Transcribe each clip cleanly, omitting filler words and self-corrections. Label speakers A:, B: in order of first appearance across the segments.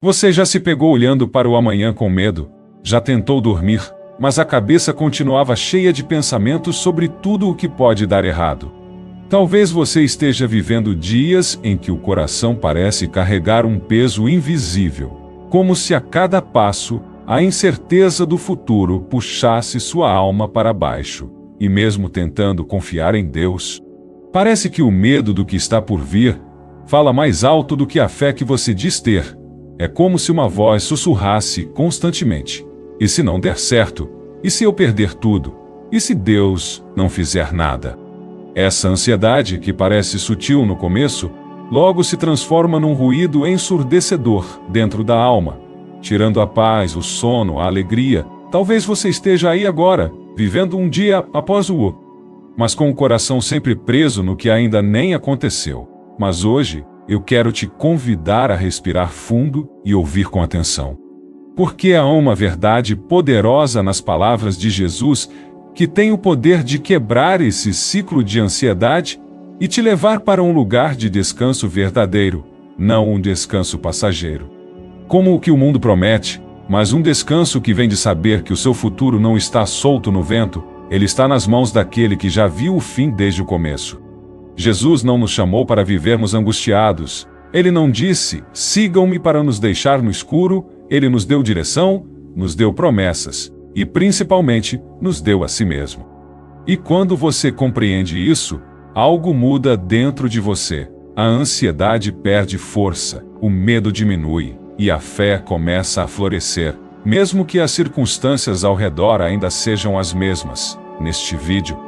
A: Você já se pegou olhando para o amanhã com medo? Já tentou dormir, mas a cabeça continuava cheia de pensamentos sobre tudo o que pode dar errado? Talvez você esteja vivendo dias em que o coração parece carregar um peso invisível, como se a cada passo a incerteza do futuro puxasse sua alma para baixo. E mesmo tentando confiar em Deus, parece que o medo do que está por vir fala mais alto do que a fé que você diz ter. É como se uma voz sussurrasse constantemente: e se não der certo? E se eu perder tudo? E se Deus não fizer nada? Essa ansiedade, que parece sutil no começo, logo se transforma num ruído ensurdecedor dentro da alma, tirando a paz, o sono, a alegria. Talvez você esteja aí agora, vivendo um dia após o outro, mas com o coração sempre preso no que ainda nem aconteceu. Mas hoje, eu quero te convidar a respirar fundo e ouvir com atenção. Porque há uma verdade poderosa nas palavras de Jesus que tem o poder de quebrar esse ciclo de ansiedade e te levar para um lugar de descanso verdadeiro, não um descanso passageiro. Como o que o mundo promete, mas um descanso que vem de saber que o seu futuro não está solto no vento, ele está nas mãos daquele que já viu o fim desde o começo. Jesus não nos chamou para vivermos angustiados. Ele não disse: sigam-me, para nos deixar no escuro. Ele nos deu direção, nos deu promessas e, principalmente, nos deu a si mesmo. E quando você compreende isso, algo muda dentro de você. A ansiedade perde força, o medo diminui e a fé começa a florescer, mesmo que as circunstâncias ao redor ainda sejam as mesmas. Neste vídeo,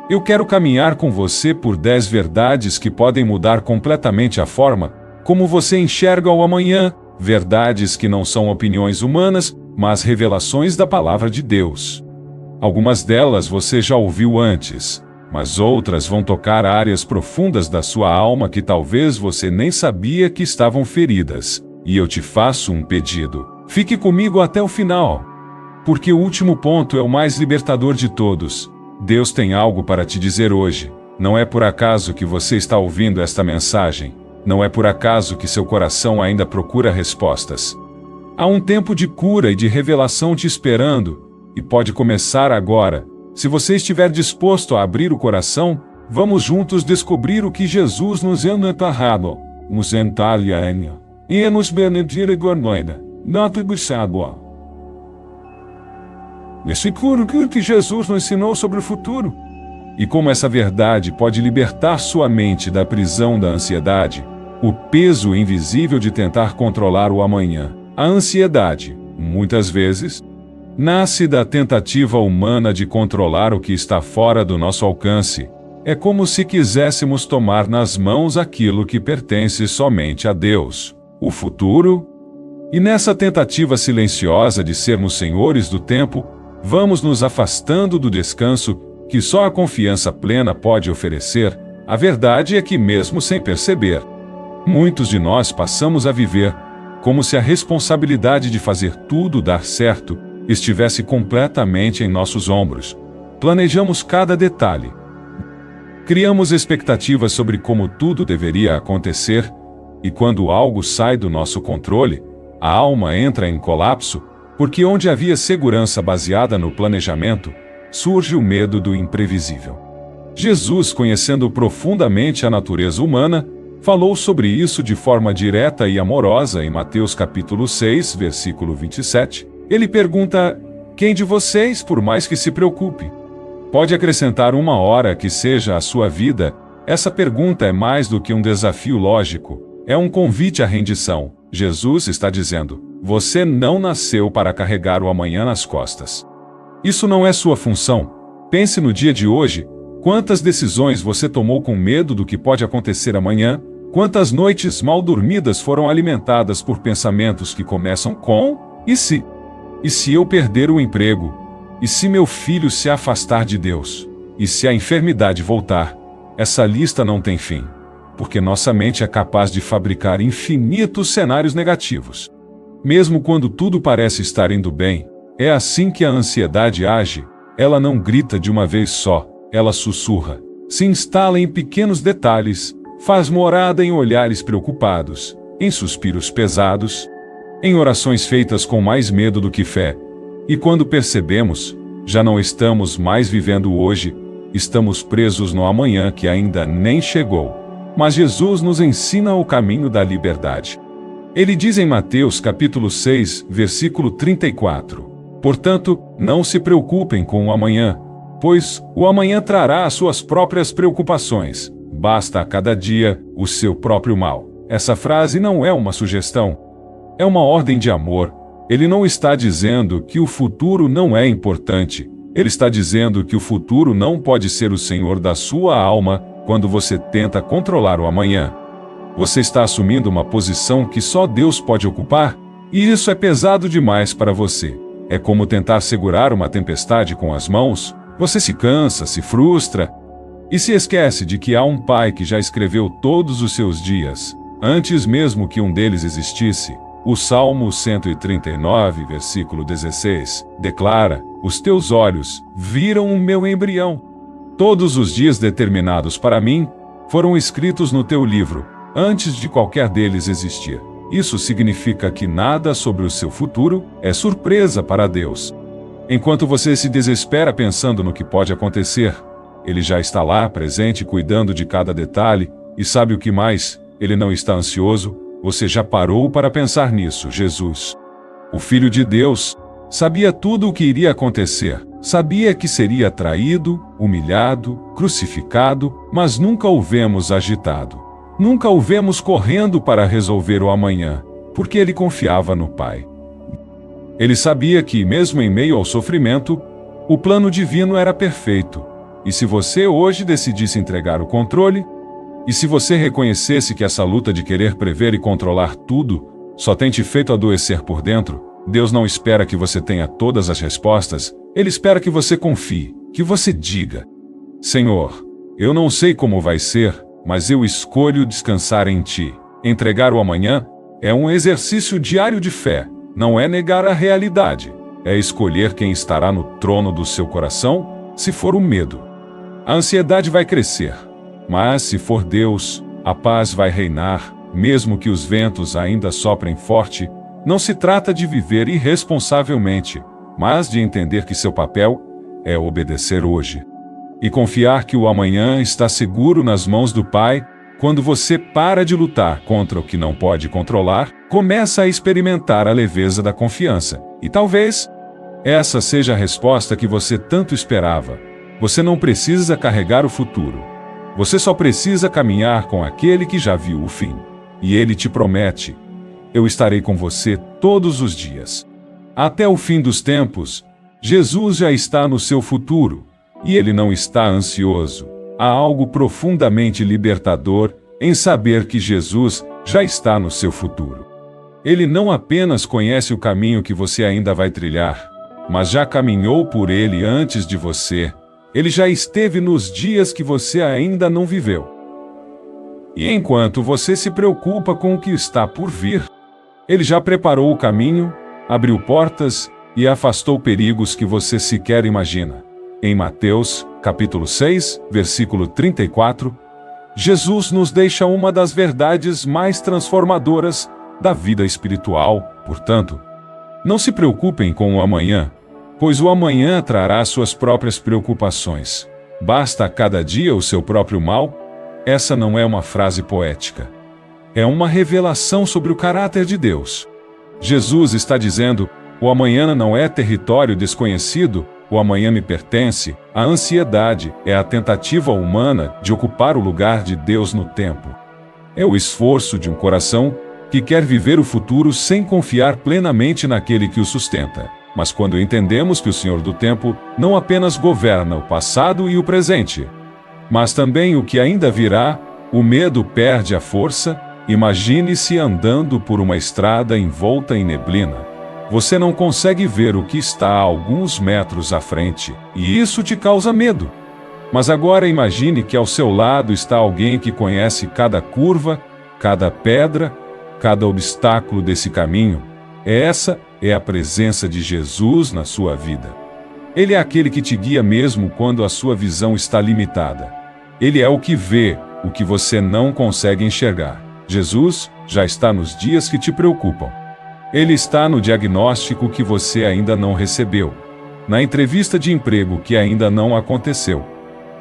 A: eu quero caminhar com você por 10 verdades que podem mudar completamente a forma como você enxerga o amanhã. Verdades que não são opiniões humanas, mas revelações da palavra de Deus. Algumas delas você já ouviu antes, mas outras vão tocar áreas profundas da sua alma que talvez você nem sabia que estavam feridas. E eu te faço um pedido: fique comigo até o final, porque o último ponto é o mais libertador de todos. Deus tem algo para te dizer hoje. Não é por acaso que você está ouvindo esta mensagem. Não é por acaso que seu coração ainda procura respostas. Há um tempo de cura e de revelação te esperando, e pode começar agora. Se você estiver disposto a abrir o coração, vamos juntos descobrir o que Jesus nos entarrado, nos entalha e nos benedire gornoida, nota buscado. Esse curo que Jesus nos ensinou sobre o futuro. E como essa verdade pode libertar sua mente da prisão da ansiedade, o peso invisível de tentar controlar o amanhã. A ansiedade, muitas vezes, nasce da tentativa humana de controlar o que está fora do nosso alcance. É como se quiséssemos tomar nas mãos aquilo que pertence somente a Deus, o futuro. E nessa tentativa silenciosa de sermos senhores do tempo, vamos nos afastando do descanso que só a confiança plena pode oferecer. A verdade é que, mesmo sem perceber, muitos de nós passamos a viver como se a responsabilidade de fazer tudo dar certo estivesse completamente em nossos ombros. Planejamos cada detalhe. Criamos expectativas sobre como tudo deveria acontecer, e quando algo sai do nosso controle, a alma entra em colapso, porque onde havia segurança baseada no planejamento, surge o medo do imprevisível. Jesus, conhecendo profundamente a natureza humana, falou sobre isso de forma direta e amorosa em Mateus capítulo 6, versículo 27. Ele pergunta: quem de vocês, por mais que se preocupe, pode acrescentar uma hora que seja a sua vida? Essa pergunta é mais do que um desafio lógico, é um convite à rendição. Jesus está dizendo: você não nasceu para carregar o amanhã nas costas. Isso não é sua função. Pense no dia de hoje. Quantas decisões você tomou com medo do que pode acontecer amanhã? Quantas noites mal dormidas foram alimentadas por pensamentos que começam com: e se? E se eu perder o emprego? E se meu filho se afastar de Deus? E se a enfermidade voltar? Essa lista não tem fim, porque nossa mente é capaz de fabricar infinitos cenários negativos. Mesmo quando tudo parece estar indo bem, é assim que a ansiedade age. Ela não grita de uma vez só, ela sussurra, se instala em pequenos detalhes, faz morada em olhares preocupados, em suspiros pesados, em orações feitas com mais medo do que fé. E quando percebemos, já não estamos mais vivendo hoje, estamos presos no amanhã que ainda nem chegou. Mas Jesus nos ensina o caminho da liberdade. Ele diz em Mateus capítulo 6, versículo 34: Portanto, não se preocupem com o amanhã, pois o amanhã trará as suas próprias preocupações. Basta a cada dia o seu próprio mal. Essa frase não é uma sugestão, é uma ordem de amor. Ele não está dizendo que o futuro não é importante. Ele está dizendo que o futuro não pode ser o senhor da sua alma quando você tenta controlar o amanhã. Você está assumindo uma posição que só Deus pode ocupar, e isso é pesado demais para você. É como tentar segurar uma tempestade com as mãos. Você se cansa, se frustra e se esquece de que há um Pai que já escreveu todos os seus dias, antes mesmo que um deles existisse. O Salmo 139, versículo 16, declara: Os teus olhos viram o meu embrião. Todos os dias determinados para mim foram escritos no teu livro, antes de qualquer deles existir. Isso significa que nada sobre o seu futuro é surpresa para Deus. Enquanto você se desespera pensando no que pode acontecer, Ele já está lá, presente, cuidando de cada detalhe, e sabe o que mais? Ele não está ansioso. Você já parou para pensar nisso? Jesus, o Filho de Deus, sabia tudo o que iria acontecer. Sabia que seria traído, humilhado, crucificado, mas nunca o vemos agitado. Nunca o vemos correndo para resolver o amanhã, porque ele confiava no Pai. Ele sabia que, mesmo em meio ao sofrimento, o plano divino era perfeito. E se você hoje decidisse entregar o controle, e se você reconhecesse que essa luta de querer prever e controlar tudo só tem te feito adoecer por dentro, Deus não espera que você tenha todas as respostas. Ele espera que você confie, que você diga: Senhor, eu não sei como vai ser, mas eu escolho descansar em Ti. Entregar o amanhã é um exercício diário de fé, não é negar a realidade. É escolher quem estará no trono do seu coração, se for o medo. A ansiedade vai crescer, mas se for Deus, a paz vai reinar, mesmo que os ventos ainda soprem forte. Não se trata de viver irresponsavelmente, mas de entender que seu papel é obedecer hoje. E confiar que o amanhã está seguro nas mãos do Pai. Quando você para de lutar contra o que não pode controlar, começa a experimentar a leveza da confiança. E talvez essa seja a resposta que você tanto esperava. Você não precisa carregar o futuro. Você só precisa caminhar com aquele que já viu o fim. E ele te promete: eu estarei com você todos os dias. Até o fim dos tempos, Jesus já está no seu futuro. E ele não está ansioso. Há algo profundamente libertador em saber que Jesus já está no seu futuro. Ele não apenas conhece o caminho que você ainda vai trilhar, mas já caminhou por ele antes de você. Ele já esteve nos dias que você ainda não viveu. E enquanto você se preocupa com o que está por vir, ele já preparou o caminho, abriu portas e afastou perigos que você sequer imagina. Em Mateus, capítulo 6, versículo 34, Jesus nos deixa uma das verdades mais transformadoras da vida espiritual. Portanto, não se preocupem com o amanhã, pois o amanhã trará suas próprias preocupações. Basta a cada dia o seu próprio mal. Essa não é uma frase poética. É uma revelação sobre o caráter de Deus. Jesus está dizendo: o amanhã não é território desconhecido, o amanhã me pertence. A ansiedade é a tentativa humana de ocupar o lugar de Deus no tempo. É o esforço de um coração que quer viver o futuro sem confiar plenamente naquele que o sustenta. Mas quando entendemos que o Senhor do tempo não apenas governa o passado e o presente, mas também o que ainda virá, o medo perde a força. Imagine-se andando por uma estrada envolta em neblina. Você não consegue ver o que está a alguns metros à frente, e isso te causa medo. Mas agora imagine que ao seu lado está alguém que conhece cada curva, cada pedra, cada obstáculo desse caminho. Essa é a presença de Jesus na sua vida. Ele é aquele que te guia mesmo quando a sua visão está limitada. Ele é o que vê o que você não consegue enxergar. Jesus já está nos dias que te preocupam. Ele está no diagnóstico que você ainda não recebeu, na entrevista de emprego que ainda não aconteceu,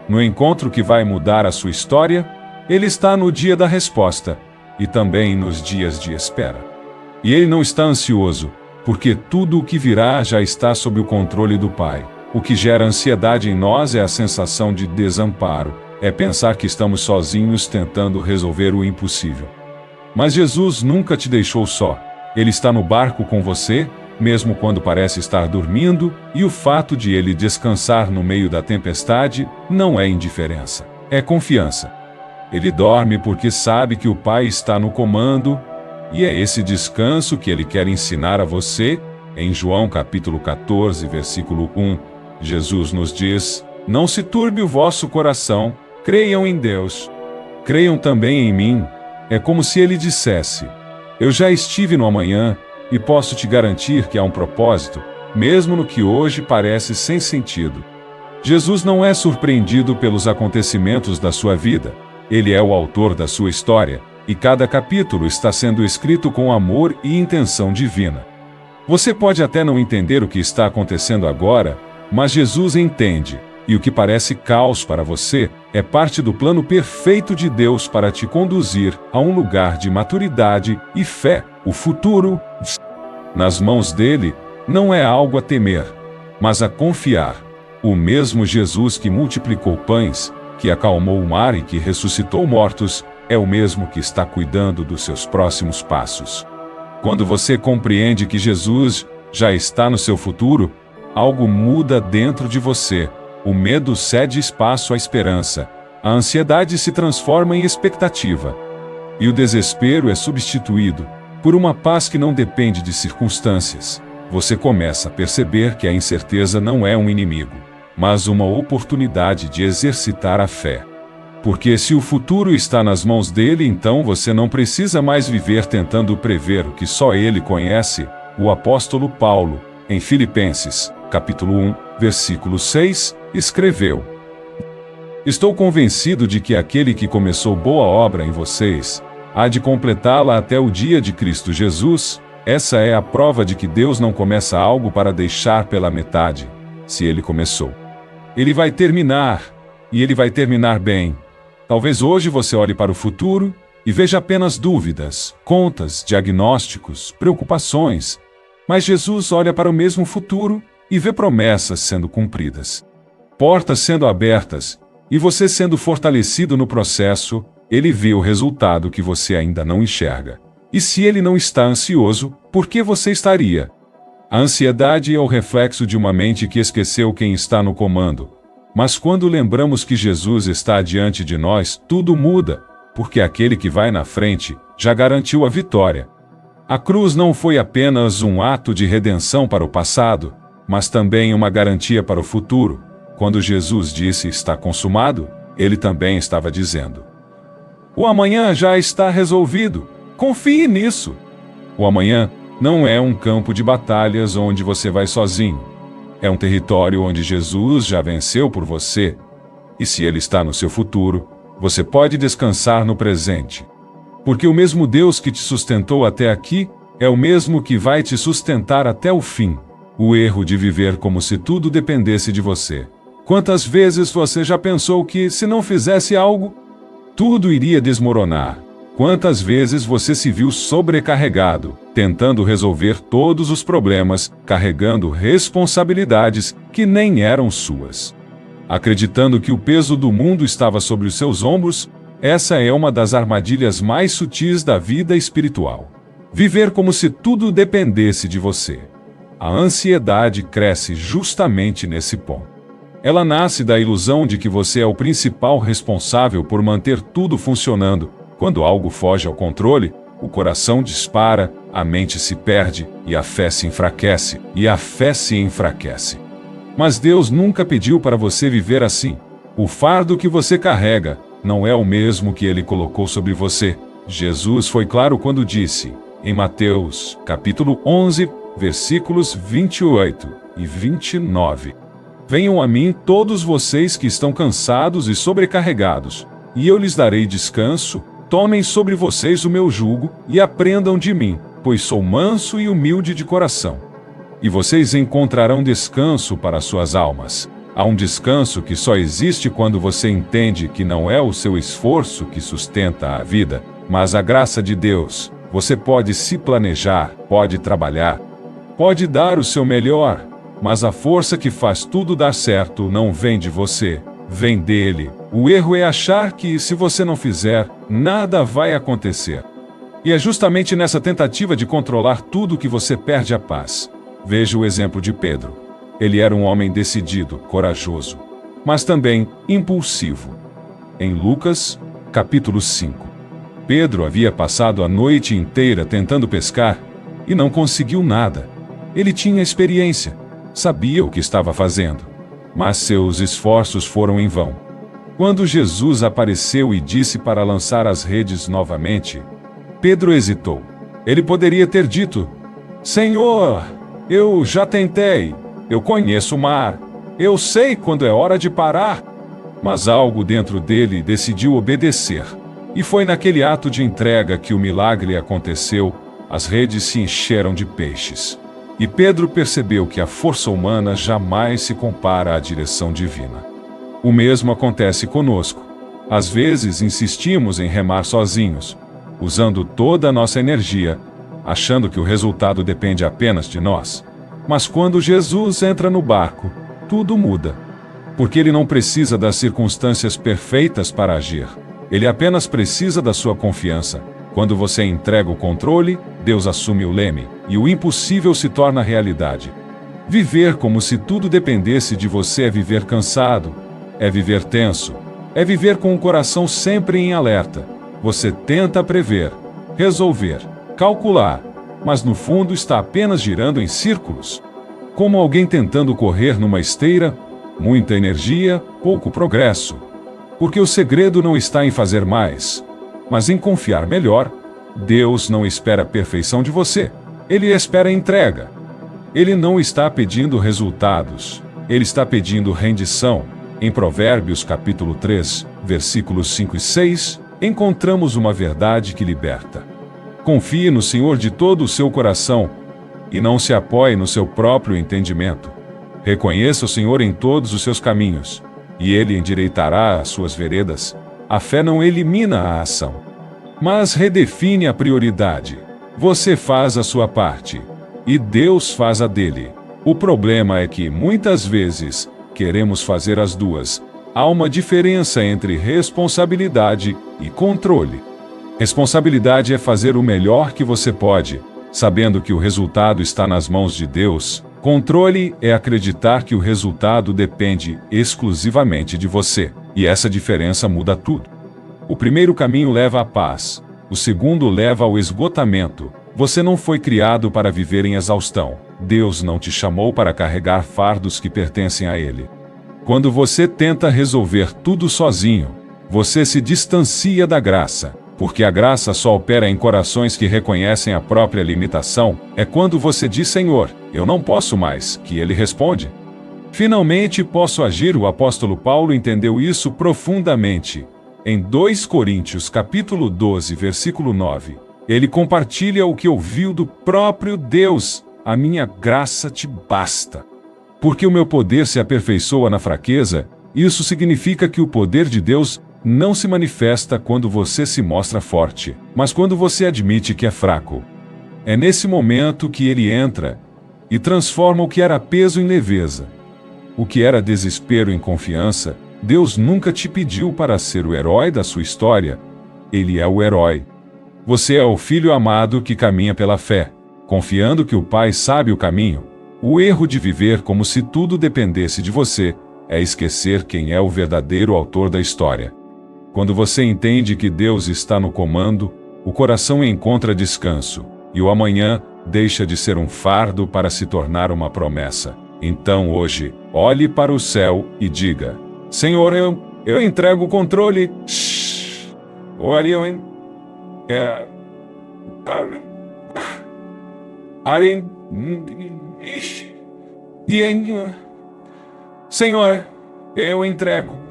A: no encontro que vai mudar a sua história. Ele está no dia da resposta e também nos dias de espera. E ele não está ansioso, porque tudo o que virá já está sob o controle do Pai. O que gera ansiedade em nós é a sensação de desamparo, é pensar que estamos sozinhos tentando resolver o impossível. Mas Jesus nunca te deixou só. Ele está no barco com você, mesmo quando parece estar dormindo, e o fato de ele descansar no meio da tempestade não é indiferença, é confiança. Ele dorme porque sabe que o Pai está no comando, e é esse descanso que ele quer ensinar a você. Em João capítulo 14, versículo 1, Jesus nos diz: "Não se turbe o vosso coração, creiam em Deus, creiam também em mim." É como se ele dissesse: "Eu já estive no amanhã, e posso te garantir que há um propósito, mesmo no que hoje parece sem sentido." Jesus não é surpreendido pelos acontecimentos da sua vida. Ele é o autor da sua história, e cada capítulo está sendo escrito com amor e intenção divina. Você pode até não entender o que está acontecendo agora, mas Jesus entende, e o que parece caos para você é parte do plano perfeito de Deus para te conduzir a um lugar de maturidade e fé. O futuro, nas mãos dele, não é algo a temer, mas a confiar. O mesmo Jesus que multiplicou pães, que acalmou o mar e que ressuscitou mortos, é o mesmo que está cuidando dos seus próximos passos. Quando você compreende que Jesus já está no seu futuro, algo muda dentro de você. O medo cede espaço à esperança, a ansiedade se transforma em expectativa, e o desespero é substituído por uma paz que não depende de circunstâncias. Você começa a perceber que a incerteza não é um inimigo, mas uma oportunidade de exercitar a fé. Porque se o futuro está nas mãos dele, então você não precisa mais viver tentando prever o que só ele conhece. O apóstolo Paulo, em Filipenses, capítulo 1, versículo 6, escreveu: "Estou convencido de que aquele que começou boa obra em vocês há de completá-la até o dia de Cristo Jesus." Essa é a prova de que Deus não começa algo para deixar pela metade. Se ele começou, ele vai terminar, e ele vai terminar bem. Talvez hoje você olhe para o futuro e veja apenas dúvidas, contas, diagnósticos, preocupações. Mas Jesus olha para o mesmo futuro e vê promessas sendo cumpridas, portas sendo abertas, e você sendo fortalecido no processo. Ele vê o resultado que você ainda não enxerga. E se ele não está ansioso, por que você estaria? A ansiedade é o reflexo de uma mente que esqueceu quem está no comando. Mas quando lembramos que Jesus está diante de nós, tudo muda, porque aquele que vai na frente já garantiu a vitória. A cruz não foi apenas um ato de redenção para o passado, mas também uma garantia para o futuro. Quando Jesus disse "está consumado", ele também estava dizendo: o amanhã já está resolvido. Confie nisso. O amanhã não é um campo de batalhas onde você vai sozinho. É um território onde Jesus já venceu por você. E se ele está no seu futuro, você pode descansar no presente. Porque o mesmo Deus que te sustentou até aqui é o mesmo que vai te sustentar até o fim. O erro de viver como se tudo dependesse de você. Quantas vezes você já pensou que, se não fizesse algo, tudo iria desmoronar? Quantas vezes você se viu sobrecarregado, tentando resolver todos os problemas, carregando responsabilidades que nem eram suas? Acreditando que o peso do mundo estava sobre os seus ombros? Essa é uma das armadilhas mais sutis da vida espiritual. Viver como se tudo dependesse de você. A ansiedade cresce justamente nesse ponto. Ela nasce da ilusão de que você é o principal responsável por manter tudo funcionando. Quando algo foge ao controle, o coração dispara, a mente se perde, e a fé se enfraquece, Mas Deus nunca pediu para você viver assim. O fardo que você carrega não é o mesmo que Ele colocou sobre você. Jesus foi claro quando disse, em Mateus, capítulo 11, versículos 28 e 29. Venham a mim todos vocês que estão cansados e sobrecarregados, e eu lhes darei descanso. Tomem sobre vocês o meu jugo e aprendam de mim, pois sou manso e humilde de coração. E vocês encontrarão descanso para suas almas. Há um descanso que só existe quando você entende que não é o seu esforço que sustenta a vida, mas a graça de Deus. Você pode se planejar, pode trabalhar, pode dar o seu melhor, mas a força que faz tudo dar certo não vem de você, vem dele. O erro é achar que, se você não fizer, nada vai acontecer. E é justamente nessa tentativa de controlar tudo que você perde a paz. Veja o exemplo de Pedro. Ele era um homem decidido, corajoso, mas também impulsivo. Em Lucas, capítulo 5. Pedro havia passado a noite inteira tentando pescar e não conseguiu nada. Ele tinha experiência, sabia o que estava fazendo, mas seus esforços foram em vão. Quando Jesus apareceu e disse para lançar as redes novamente, Pedro hesitou. Ele poderia ter dito: Senhor, eu já tentei, eu conheço o mar, eu sei quando é hora de parar. Mas algo dentro dele decidiu obedecer. E foi naquele ato de entrega que o milagre aconteceu, as redes se encheram de peixes. E Pedro percebeu que a força humana jamais se compara à direção divina. O mesmo acontece conosco. Às vezes insistimos em remar sozinhos, usando toda a nossa energia, achando que o resultado depende apenas de nós. Mas quando Jesus entra no barco, tudo muda. Porque ele não precisa das circunstâncias perfeitas para agir. Ele apenas precisa da sua confiança. Quando você entrega o controle, Deus assume o leme, e o impossível se torna realidade. Viver como se tudo dependesse de você é viver cansado, é viver tenso, é viver com o coração sempre em alerta. Você tenta prever, resolver, calcular, mas no fundo está apenas girando em círculos. Como alguém tentando correr numa esteira, muita energia, pouco progresso. Porque o segredo não está em fazer mais, mas em confiar melhor. Deus não espera a perfeição de você, Ele espera a entrega. Ele não está pedindo resultados, Ele está pedindo rendição. Em Provérbios capítulo 3, versículos 5 e 6, encontramos uma verdade que liberta. Confie no Senhor de todo o seu coração e não se apoie no seu próprio entendimento. Reconheça o Senhor em todos os seus caminhos, e Ele endireitará as suas veredas. A fé não elimina a ação, mas redefine a prioridade. Você faz a sua parte, e Deus faz a dele. O problema é que, muitas vezes, queremos fazer as duas. Há uma diferença entre responsabilidade e controle. Responsabilidade é fazer o melhor que você pode, sabendo que o resultado está nas mãos de Deus. Controle é acreditar que o resultado depende exclusivamente de você, e essa diferença muda tudo. O primeiro caminho leva à paz, o segundo leva ao esgotamento. Você não foi criado para viver em exaustão. Deus não te chamou para carregar fardos que pertencem a Ele. Quando você tenta resolver tudo sozinho, você se distancia da graça. Porque a graça só opera em corações que reconhecem a própria limitação. É quando você diz: Senhor, eu não posso mais, que Ele responde: finalmente posso agir. O apóstolo Paulo entendeu isso profundamente. Em 2 Coríntios capítulo 12, versículo 9, ele compartilha o que ouviu do próprio Deus: a minha graça te basta. Porque o meu poder se aperfeiçoa na fraqueza. Isso significa que o poder de Deus não se manifesta quando você se mostra forte, mas quando você admite que é fraco. É nesse momento que Ele entra e transforma o que era peso em leveza, o que era desespero em confiança. Deus nunca te pediu para ser o herói da sua história. Ele é o herói. Você é o filho amado que caminha pela fé, confiando que o Pai sabe o caminho. O erro de viver como se tudo dependesse de você é esquecer quem é o verdadeiro autor da história. Quando você entende que Deus está no comando, o coração encontra descanso, e o amanhã deixa de ser um fardo para se tornar uma promessa. Então hoje, olhe para o céu e diga: Senhor, eu entrego o controle. Senhor, eu entrego.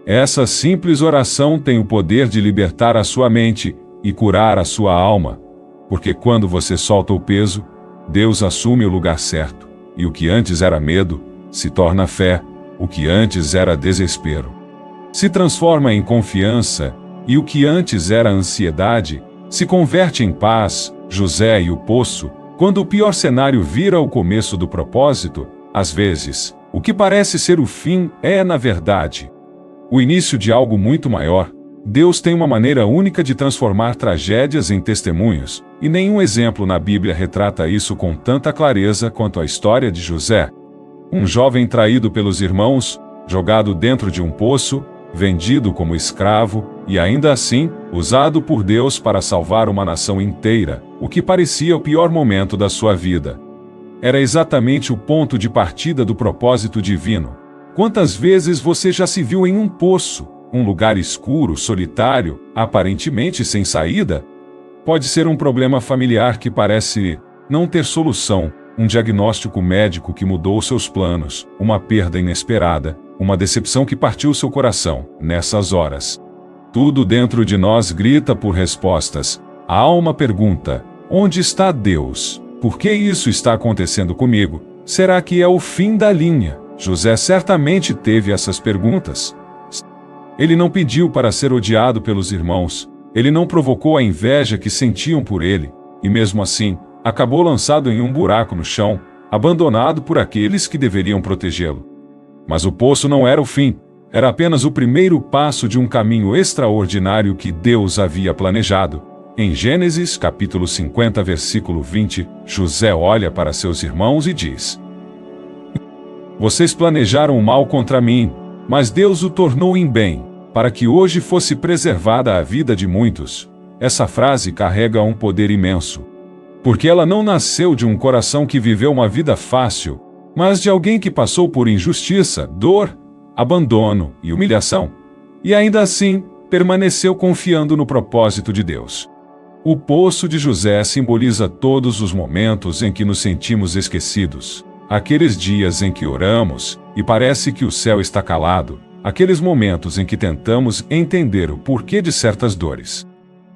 A: Essa simples oração tem o poder de libertar a sua mente e curar a sua alma. Porque quando você solta o peso, Deus assume o lugar certo, e o que antes era medo, se torna fé, o que antes era desespero se transforma em confiança, e o que antes era ansiedade, se converte em paz. José e o poço, quando o pior cenário vira o começo do propósito, às vezes, o que parece ser o fim é, na verdade, o início de algo muito maior. Deus tem uma maneira única de transformar tragédias em testemunhos, e nenhum exemplo na Bíblia retrata isso com tanta clareza quanto a história de José. Um jovem traído pelos irmãos, jogado dentro de um poço, vendido como escravo, e ainda assim, usado por Deus para salvar uma nação inteira, o que parecia o pior momento da sua vida. Era exatamente o ponto de partida do propósito divino. Quantas vezes você já se viu em um poço, um lugar escuro, solitário, aparentemente sem saída? Pode ser um problema familiar que parece não ter solução, um diagnóstico médico que mudou seus planos, uma perda inesperada, uma decepção que partiu seu coração. Nessas horas, tudo dentro de nós grita por respostas. A alma pergunta: onde está Deus? Por que isso está acontecendo comigo? Será que é o fim da linha? José certamente teve essas perguntas. Ele não pediu para ser odiado pelos irmãos, ele não provocou a inveja que sentiam por ele, e mesmo assim, acabou lançado em um buraco no chão, abandonado por aqueles que deveriam protegê-lo. Mas o poço não era o fim, era apenas o primeiro passo de um caminho extraordinário que Deus havia planejado. Em Gênesis capítulo 50, versículo 20, José olha para seus irmãos e diz: vocês planejaram o mal contra mim, mas Deus o tornou em bem, para que hoje fosse preservada a vida de muitos. Essa frase carrega um poder imenso, porque ela não nasceu de um coração que viveu uma vida fácil, mas de alguém que passou por injustiça, dor, abandono e humilhação, e ainda assim permaneceu confiando no propósito de Deus. O poço de José simboliza todos os momentos em que nos sentimos esquecidos, aqueles dias em que oramos e parece que o céu está calado, aqueles momentos em que tentamos entender o porquê de certas dores,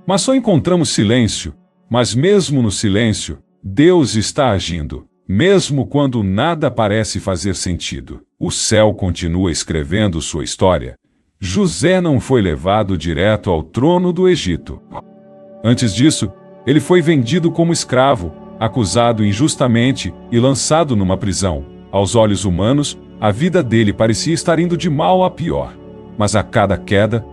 A: mas só encontramos silêncio. Mas mesmo no silêncio, Deus está agindo. Mesmo quando nada parece fazer sentido, o céu continua escrevendo sua história. José não foi levado direto ao trono do Egito. Antes disso, ele foi vendido como escravo, acusado injustamente e lançado numa prisão. Aos olhos humanos, a vida dele parecia estar indo de mal a pior. Mas a cada queda,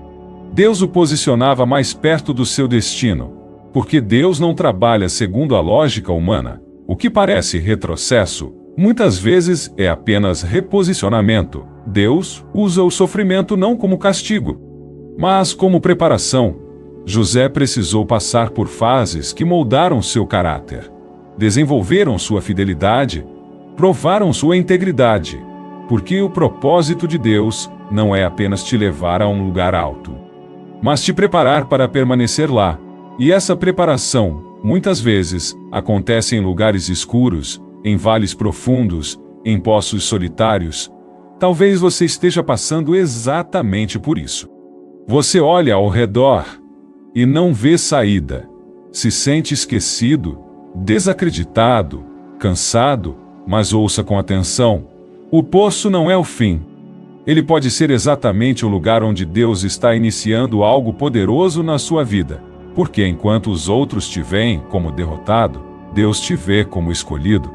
A: Deus o posicionava mais perto do seu destino. Porque Deus não trabalha segundo a lógica humana. O que parece retrocesso, muitas vezes é apenas reposicionamento. Deus usa o sofrimento não como castigo, mas como preparação. José precisou passar por fases que moldaram seu caráter, desenvolveram sua fidelidade, provaram sua integridade, porque o propósito de Deus não é apenas te levar a um lugar alto, mas te preparar para permanecer lá. E essa preparação, muitas vezes, acontece em lugares escuros, em vales profundos, em poços solitários. Talvez você esteja passando exatamente por isso. Você olha ao redor e não vê saída. Se sente esquecido, desacreditado, cansado, mas ouça com atenção. O poço não é o fim. Ele pode ser exatamente o lugar onde Deus está iniciando algo poderoso na sua vida. Porque enquanto os outros te veem como derrotado, Deus te vê como escolhido.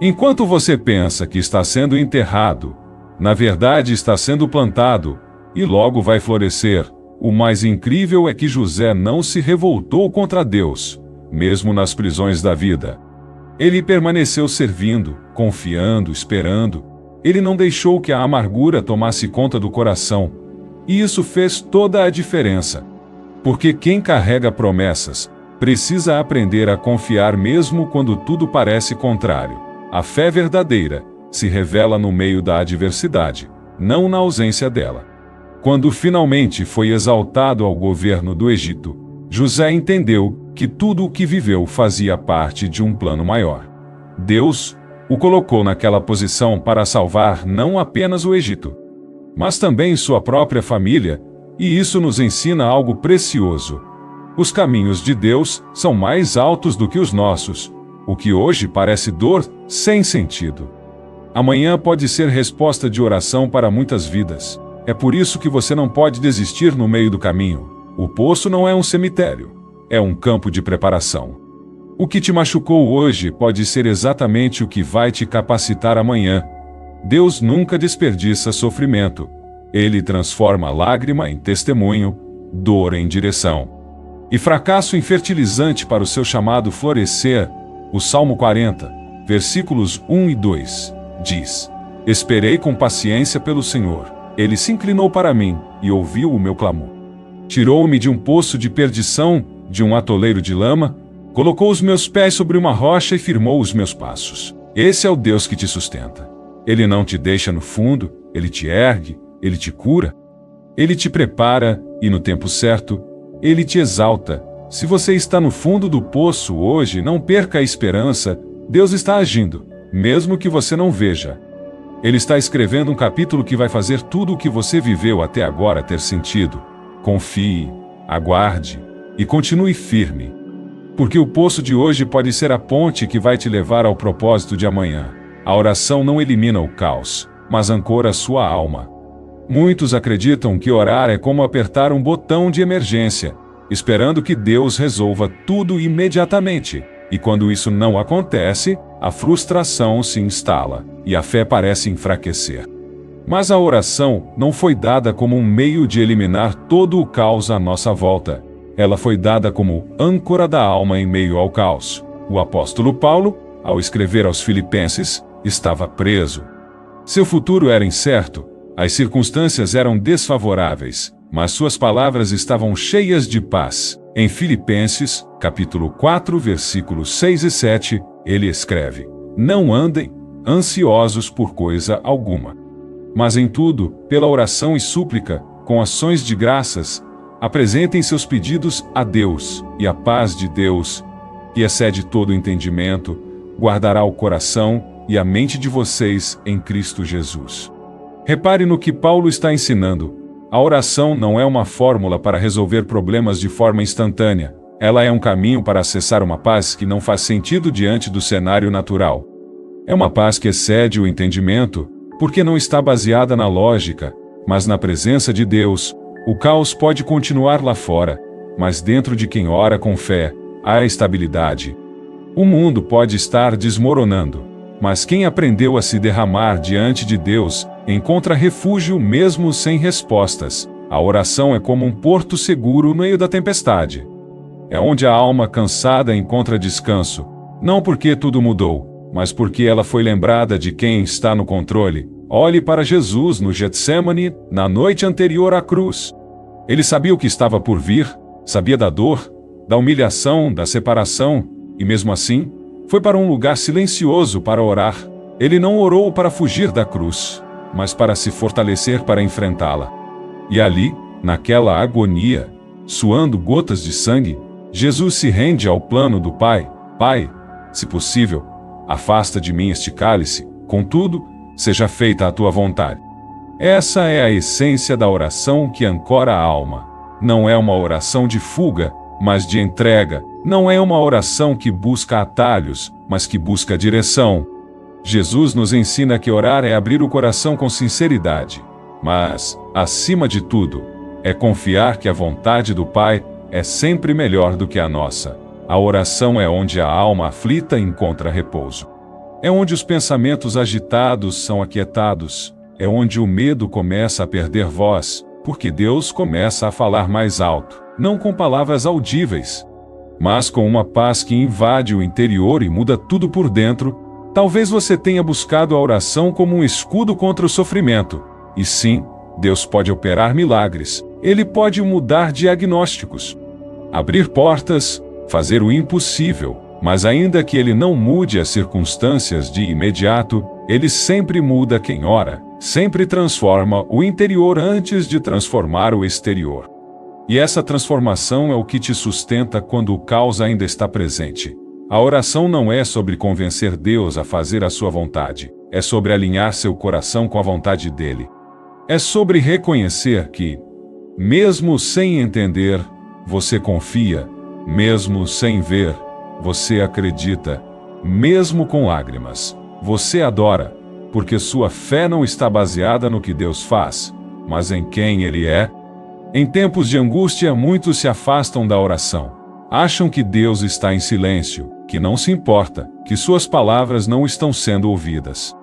A: Enquanto você pensa que está sendo enterrado, na verdade está sendo plantado, e logo vai florescer. O mais incrível é que José não se revoltou contra Deus, mesmo nas prisões da vida. Ele permaneceu servindo, confiando, esperando. Ele não deixou que a amargura tomasse conta do coração. E isso fez toda a diferença. Porque quem carrega promessas precisa aprender a confiar mesmo quando tudo parece contrário. A fé verdadeira se revela no meio da adversidade, não na ausência dela. Quando finalmente foi exaltado ao governo do Egito, José entendeu que tudo o que viveu fazia parte de um plano maior. Deus o colocou naquela posição para salvar não apenas o Egito, mas também sua própria família. E isso nos ensina algo precioso. Os caminhos de Deus são mais altos do que os nossos, o que hoje parece dor sem sentido. Amanhã pode ser resposta de oração para muitas vidas. É por isso que você não pode desistir no meio do caminho. O poço não é um cemitério, é um campo de preparação. O que te machucou hoje pode ser exatamente o que vai te capacitar amanhã. Deus nunca desperdiça sofrimento. Ele transforma lágrima em testemunho, dor em direção e fracasso em fertilizante para o seu chamado florescer. O Salmo 40, versículos 1 e 2, diz: Esperei com paciência pelo Senhor. Ele se inclinou para mim e ouviu o meu clamor. Tirou-me de um poço de perdição, de um atoleiro de lama, colocou os meus pés sobre uma rocha e firmou os meus passos. Esse é o Deus que te sustenta. Ele não te deixa no fundo, ele te ergue, ele te cura, ele te prepara e, no tempo certo, ele te exalta. Se você está no fundo do poço hoje, não perca a esperança. Deus está agindo, mesmo que você não veja. Ele está escrevendo um capítulo que vai fazer tudo o que você viveu até agora ter sentido. Confie, aguarde e continue firme. Porque o poço de hoje pode ser a ponte que vai te levar ao propósito de amanhã. A oração não elimina o caos, mas ancora sua alma. Muitos acreditam que orar é como apertar um botão de emergência, esperando que Deus resolva tudo imediatamente. E quando isso não acontece, a frustração se instala e a fé parece enfraquecer. Mas a oração não foi dada como um meio de eliminar todo o caos à nossa volta. Ela foi dada como âncora da alma em meio ao caos. O apóstolo Paulo, ao escrever aos Filipenses, estava preso. Seu futuro era incerto, as circunstâncias eram desfavoráveis, mas suas palavras estavam cheias de paz. Em Filipenses, capítulo 4, versículos 6 e 7, ele escreve: Não andem ansiosos por coisa alguma, mas em tudo, pela oração e súplica, com ações de graças, apresentem seus pedidos a Deus, e a paz de Deus, que excede todo entendimento, guardará o coração e a mente de vocês em Cristo Jesus. Repare no que Paulo está ensinando. A oração não é uma fórmula para resolver problemas de forma instantânea. Ela é um caminho para acessar uma paz que não faz sentido diante do cenário natural. É uma paz que excede o entendimento, porque não está baseada na lógica, mas na presença de Deus. O caos pode continuar lá fora, mas dentro de quem ora com fé, há estabilidade. O mundo pode estar desmoronando, mas quem aprendeu a se derramar diante de Deus, encontra refúgio mesmo sem respostas. A oração é como um porto seguro no meio da tempestade. É onde a alma cansada encontra descanso, não porque tudo mudou, mas porque ela foi lembrada de quem está no controle. Olhe para Jesus no Getsêmani, na noite anterior à cruz. Ele sabia o que estava por vir, sabia da dor, da humilhação, da separação, e mesmo assim, foi para um lugar silencioso para orar. Ele não orou para fugir da cruz, mas para se fortalecer para enfrentá-la. E ali, naquela agonia, suando gotas de sangue, Jesus se rende ao plano do Pai. Pai, se possível, afasta de mim este cálice, contudo, seja feita a tua vontade. Essa é a essência da oração que ancora a alma. Não é uma oração de fuga, mas de entrega. Não é uma oração que busca atalhos, mas que busca direção. Jesus nos ensina que orar é abrir o coração com sinceridade. Mas, acima de tudo, é confiar que a vontade do Pai é sempre melhor do que a nossa. A oração é onde a alma aflita encontra repouso. É onde os pensamentos agitados são aquietados. É onde o medo começa a perder voz, porque Deus começa a falar mais alto, não com palavras audíveis, mas com uma paz que invade o interior e muda tudo por dentro. Talvez você tenha buscado a oração como um escudo contra o sofrimento. E sim, Deus pode operar milagres. Ele pode mudar diagnósticos, abrir portas, fazer o impossível. Mas ainda que Ele não mude as circunstâncias de imediato, Ele sempre muda quem ora, sempre transforma o interior antes de transformar o exterior. E essa transformação é o que te sustenta quando o caos ainda está presente. A oração não é sobre convencer Deus a fazer a sua vontade, é sobre alinhar seu coração com a vontade dele. É sobre reconhecer que, mesmo sem entender, você confia, mesmo sem ver, você acredita, mesmo com lágrimas, você adora, porque sua fé não está baseada no que Deus faz, mas em quem Ele é. Em tempos de angústia, muitos se afastam da oração. Acham que Deus está em silêncio, que não se importa, que suas palavras não estão sendo ouvidas.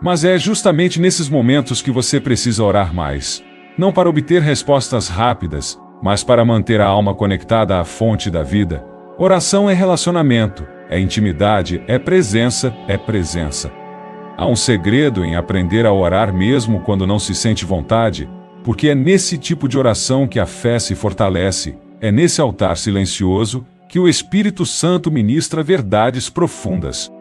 A: Mas é justamente nesses momentos que você precisa orar mais. Não para obter respostas rápidas, mas para manter a alma conectada à fonte da vida. Oração é relacionamento, é intimidade, é presença, é presença. Há um segredo em aprender a orar mesmo quando não se sente vontade, porque é nesse tipo de oração que a fé se fortalece, é nesse altar silencioso que o Espírito Santo ministra verdades profundas.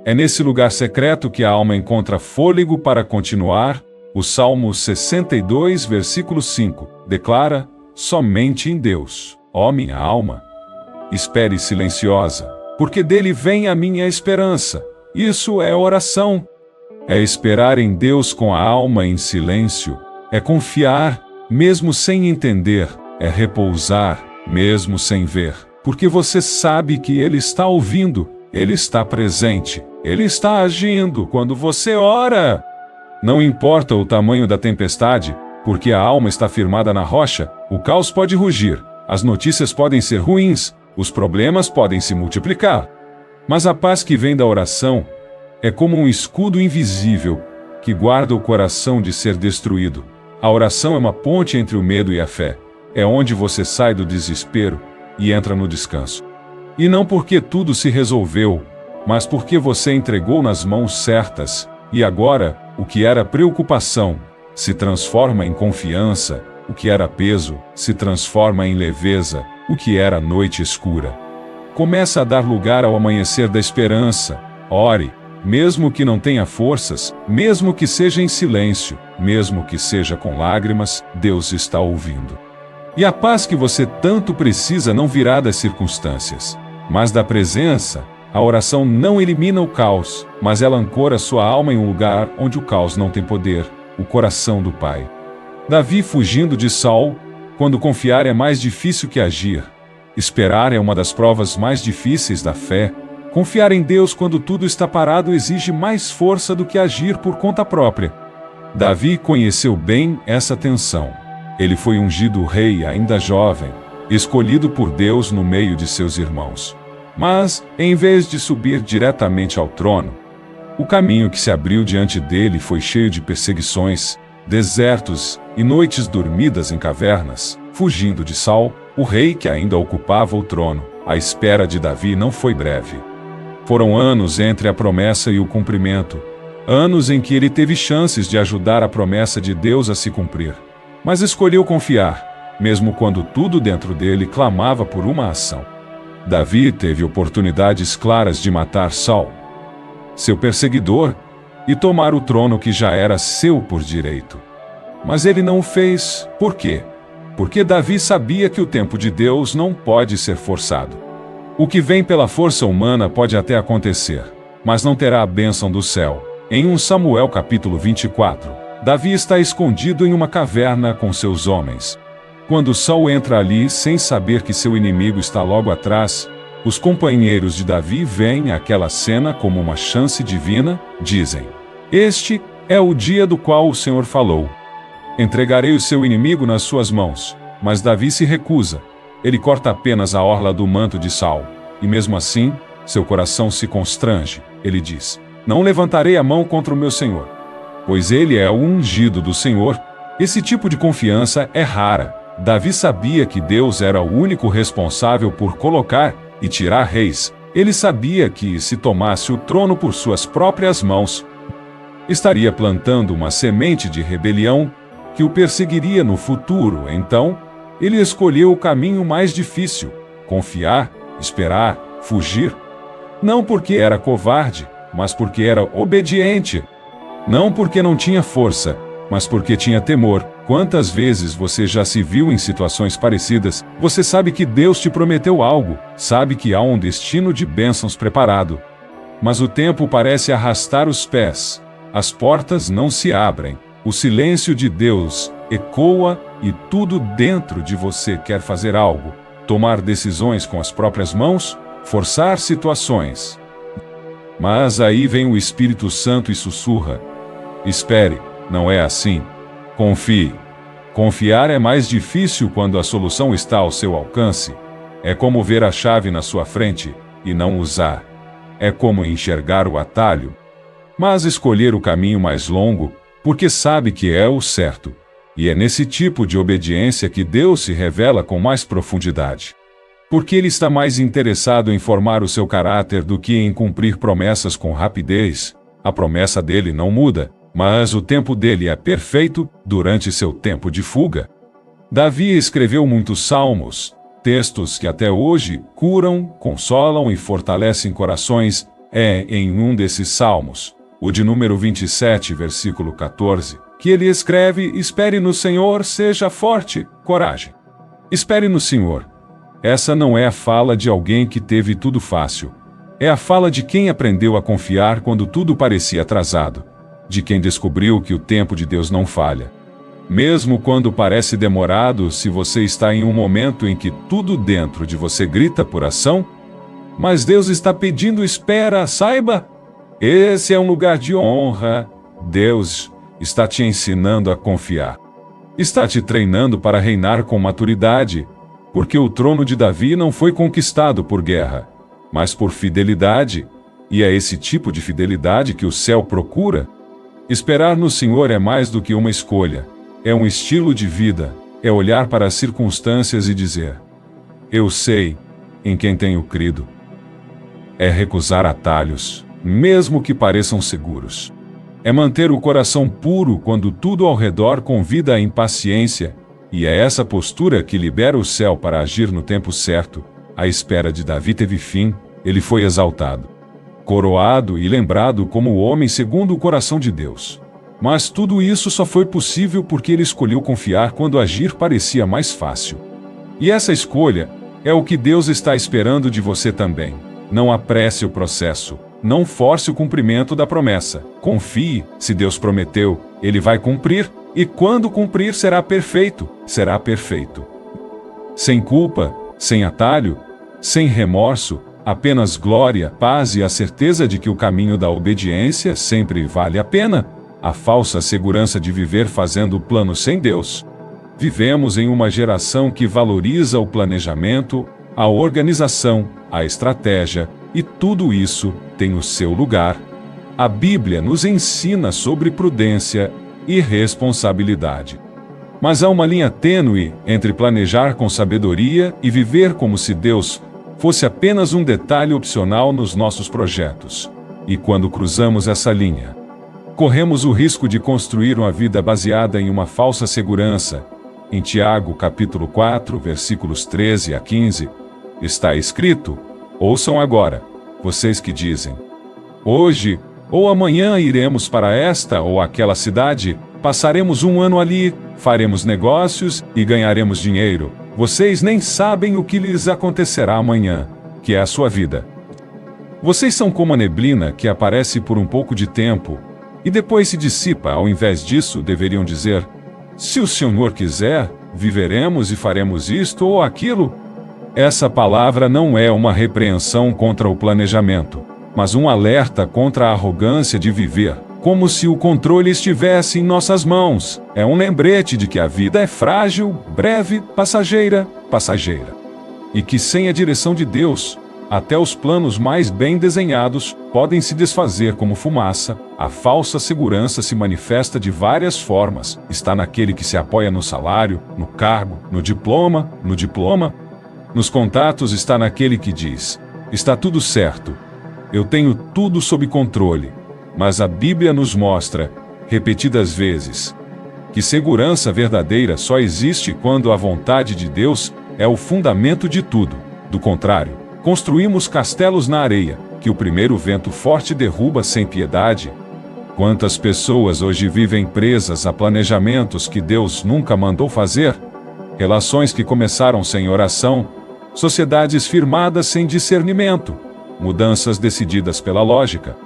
A: É nesse lugar secreto que a alma encontra fôlego para continuar. O Salmo 62, versículo 5, declara: somente em Deus, ó minha alma, espere silenciosa, porque dele vem a minha esperança. Isso é oração. É esperar em Deus com a alma em silêncio. É confiar, mesmo sem entender. É repousar, mesmo sem ver. Porque você sabe que Ele está ouvindo, Ele está presente, Ele está agindo quando você ora. Não importa o tamanho da tempestade, porque a alma está firmada na rocha, o caos pode rugir, as notícias podem ser ruins, os problemas podem se multiplicar. Mas a paz que vem da oração é como um escudo invisível que guarda o coração de ser destruído. A oração é uma ponte entre o medo e a fé. É onde você sai do desespero e entra no descanso. E não porque tudo se resolveu, mas porque você entregou nas mãos certas, e agora, o que era preocupação se transforma em confiança, o que era peso se transforma em leveza, o que era noite escura começa a dar lugar ao amanhecer da esperança. Ore, mesmo que não tenha forças, mesmo que seja em silêncio, mesmo que seja com lágrimas, Deus está ouvindo. E a paz que você tanto precisa não virá das circunstâncias, mas da presença. A oração não elimina o caos, mas ela ancora sua alma em um lugar onde o caos não tem poder, o coração do Pai. Davi fugindo de Saul, quando confiar é mais difícil que agir. Esperar é uma das provas mais difíceis da fé. Confiar em Deus quando tudo está parado exige mais força do que agir por conta própria. Davi conheceu bem essa tensão. Ele foi ungido rei ainda jovem, escolhido por Deus no meio de seus irmãos. Mas, em vez de subir diretamente ao trono, o caminho que se abriu diante dele foi cheio de perseguições, desertos e noites dormidas em cavernas. Fugindo de Saul, o rei que ainda ocupava o trono, a espera de Davi não foi breve. Foram anos entre a promessa e o cumprimento, anos em que ele teve chances de ajudar a promessa de Deus a se cumprir. Mas escolheu confiar, mesmo quando tudo dentro dele clamava por uma ação. Davi teve oportunidades claras de matar Saul, seu perseguidor, e tomar o trono que já era seu por direito. Mas ele não o fez. Por quê? Porque Davi sabia que o tempo de Deus não pode ser forçado. O que vem pela força humana pode até acontecer, mas não terá a bênção do céu. Em 1 Samuel capítulo 24, Davi está escondido em uma caverna com seus homens. Quando Saul entra ali sem saber que seu inimigo está logo atrás, os companheiros de Davi veem aquela cena como uma chance divina, dizem: "Este é o dia do qual o Senhor falou. Entregarei o seu inimigo nas suas mãos." Mas Davi se recusa. Ele corta apenas a orla do manto de Saul, e mesmo assim, seu coração se constrange. Ele diz: "Não levantarei a mão contra o meu Senhor, pois ele é o ungido do Senhor." Esse tipo de confiança é rara. Davi sabia que Deus era o único responsável por colocar e tirar reis. Ele sabia que, se tomasse o trono por suas próprias mãos, estaria plantando uma semente de rebelião que o perseguiria no futuro. Então, ele escolheu o caminho mais difícil: confiar, esperar, fugir. Não porque era covarde, mas porque era obediente. Não porque não tinha força, mas porque tinha temor. Quantas vezes você já se viu em situações parecidas? Você sabe que Deus te prometeu algo, sabe que há um destino de bênçãos preparado. Mas o tempo parece arrastar os pés. As portas não se abrem. O silêncio de Deus ecoa e tudo dentro de você quer fazer algo. tomar decisões com as próprias mãos, forçar situações. Mas aí vem o Espírito Santo e sussurra: espere, não é assim. Confie. Confiar é mais difícil quando a solução está ao seu alcance. É como ver a chave na sua frente e não usar. É como enxergar o atalho, mas escolher o caminho mais longo, porque sabe que é o certo. E é nesse tipo de obediência que Deus se revela com mais profundidade. Porque Ele está mais interessado em formar o seu caráter do que em cumprir promessas com rapidez. A promessa dele não muda, mas o tempo dele é perfeito durante seu tempo de fuga. Davi escreveu muitos salmos, textos que até hoje curam, consolam e fortalecem corações. É em um desses salmos, o de número 27, versículo 14, que ele escreve: espere no Senhor, seja forte, coragem. Espere no Senhor. Essa não é a fala de alguém que teve tudo fácil. É a fala de quem aprendeu a confiar quando tudo parecia atrasado. De quem descobriu que o tempo de Deus não falha. Mesmo quando parece demorado, se você está em um momento em que tudo dentro de você grita por ação, mas Deus está pedindo espera, saiba! Esse é um lugar de honra. Deus está te ensinando a confiar. Está te treinando para reinar com maturidade, porque o trono de Davi não foi conquistado por guerra, mas por fidelidade, e é esse tipo de fidelidade que o céu procura. Esperar no Senhor é mais do que uma escolha, é um estilo de vida, é olhar para as circunstâncias e dizer: eu sei em quem tenho crido. É recusar atalhos, mesmo que pareçam seguros. É manter o coração puro quando tudo ao redor convida à impaciência, e é essa postura que libera o céu para agir no tempo certo. A espera de Davi teve fim, ele foi exaltado, coroado e lembrado como o homem segundo o coração de Deus. Mas tudo isso só foi possível porque ele escolheu confiar quando agir parecia mais fácil. E essa escolha é o que Deus está esperando de você também. Não apresse o processo. Não force o cumprimento da promessa. Confie, se Deus prometeu, Ele vai cumprir, e quando cumprir será perfeito, será perfeito. Sem culpa, sem atalho, sem remorso, apenas glória, paz e a certeza de que o caminho da obediência sempre vale a pena. A falsa segurança de viver fazendo planos sem Deus. Vivemos em uma geração que valoriza o planejamento, a organização, a estratégia, e tudo isso tem o seu lugar. A Bíblia nos ensina sobre prudência e responsabilidade. Mas há uma linha tênue entre planejar com sabedoria e viver como se Deus fosse apenas um detalhe opcional nos nossos projetos. E quando cruzamos essa linha, corremos o risco de construir uma vida baseada em uma falsa segurança. Em Tiago capítulo 4, versículos 13 a 15, está escrito: ouçam agora, vocês que dizem: hoje ou amanhã iremos para esta ou aquela cidade, passaremos um ano ali, faremos negócios e ganharemos dinheiro. Vocês nem sabem o que lhes acontecerá amanhã, que é a sua vida. Vocês são como a neblina que aparece por um pouco de tempo e depois se dissipa. Ao invés disso, deveriam dizer: se o Senhor quiser, viveremos e faremos isto ou aquilo. Essa palavra não é uma repreensão contra o planejamento, mas um alerta contra a arrogância de viver como se o controle estivesse em nossas mãos. É um lembrete de que a vida é frágil, breve, passageira. E que sem a direção de Deus, até os planos mais bem desenhados podem se desfazer como fumaça. A falsa segurança se manifesta de várias formas. Está naquele que se apoia no salário, no cargo, no diploma. Nos contatos está naquele que diz: está tudo certo, eu tenho tudo sob controle. Mas a Bíblia nos mostra, repetidas vezes, que segurança verdadeira só existe quando a vontade de Deus é o fundamento de tudo. Do contrário, construímos castelos na areia, que o primeiro vento forte derruba sem piedade. Quantas pessoas hoje vivem presas a planejamentos que Deus nunca mandou fazer? Relações que começaram sem oração, sociedades firmadas sem discernimento, mudanças decididas pela lógica,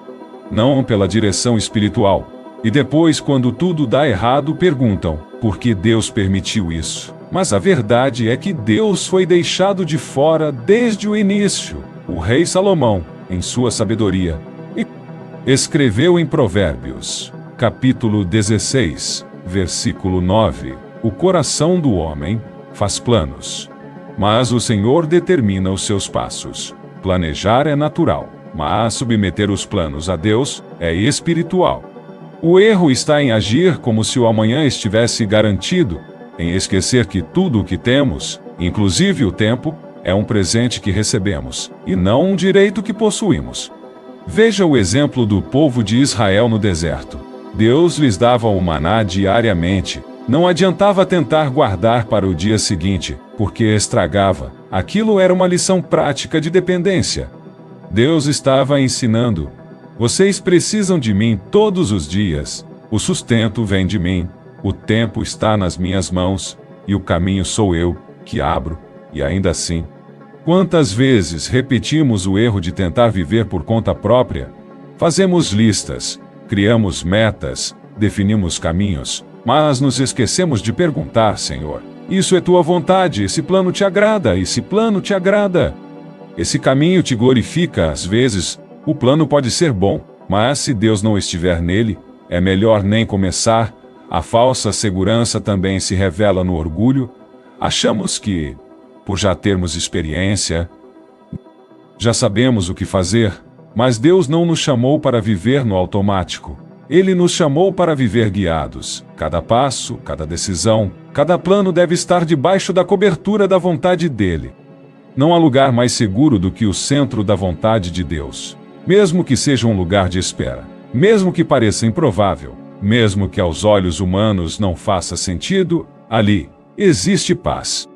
A: não pela direção espiritual. E depois, quando tudo dá errado, perguntam: por que Deus permitiu isso? Mas a verdade é que Deus foi deixado de fora desde o início. O rei Salomão, em sua sabedoria, escreveu em Provérbios, capítulo 16, versículo 9: o coração do homem faz planos, mas o Senhor determina os seus passos. Planejar é natural, mas submeter os planos a Deus é espiritual. O erro está em agir como se o amanhã estivesse garantido, em esquecer que tudo o que temos, inclusive o tempo, é um presente que recebemos, e não um direito que possuímos. Veja o exemplo do povo de Israel no deserto. Deus lhes dava o maná diariamente. Não adiantava tentar guardar para o dia seguinte, porque estragava. Aquilo era uma lição prática de dependência. Deus estava ensinando: vocês precisam de mim todos os dias. O sustento vem de mim. O tempo está nas minhas mãos, e o caminho sou eu, que abro, e ainda assim. Quantas vezes repetimos o erro de tentar viver por conta própria? Fazemos listas, criamos metas, definimos caminhos, mas nos esquecemos de perguntar: Senhor, isso é tua vontade? Esse plano te agrada? Esse plano te agrada? Esse caminho te glorifica? Às vezes, o plano pode ser bom, mas se Deus não estiver nele, é melhor nem começar. A falsa segurança também se revela no orgulho. Achamos que, por já termos experiência, já sabemos o que fazer, mas Deus não nos chamou para viver no automático. Ele nos chamou para viver guiados. Cada passo, cada decisão, cada plano deve estar debaixo da cobertura da vontade dele. Não há lugar mais seguro do que o centro da vontade de Deus. Mesmo que seja um lugar de espera, mesmo que pareça improvável, mesmo que aos olhos humanos não faça sentido, ali existe paz.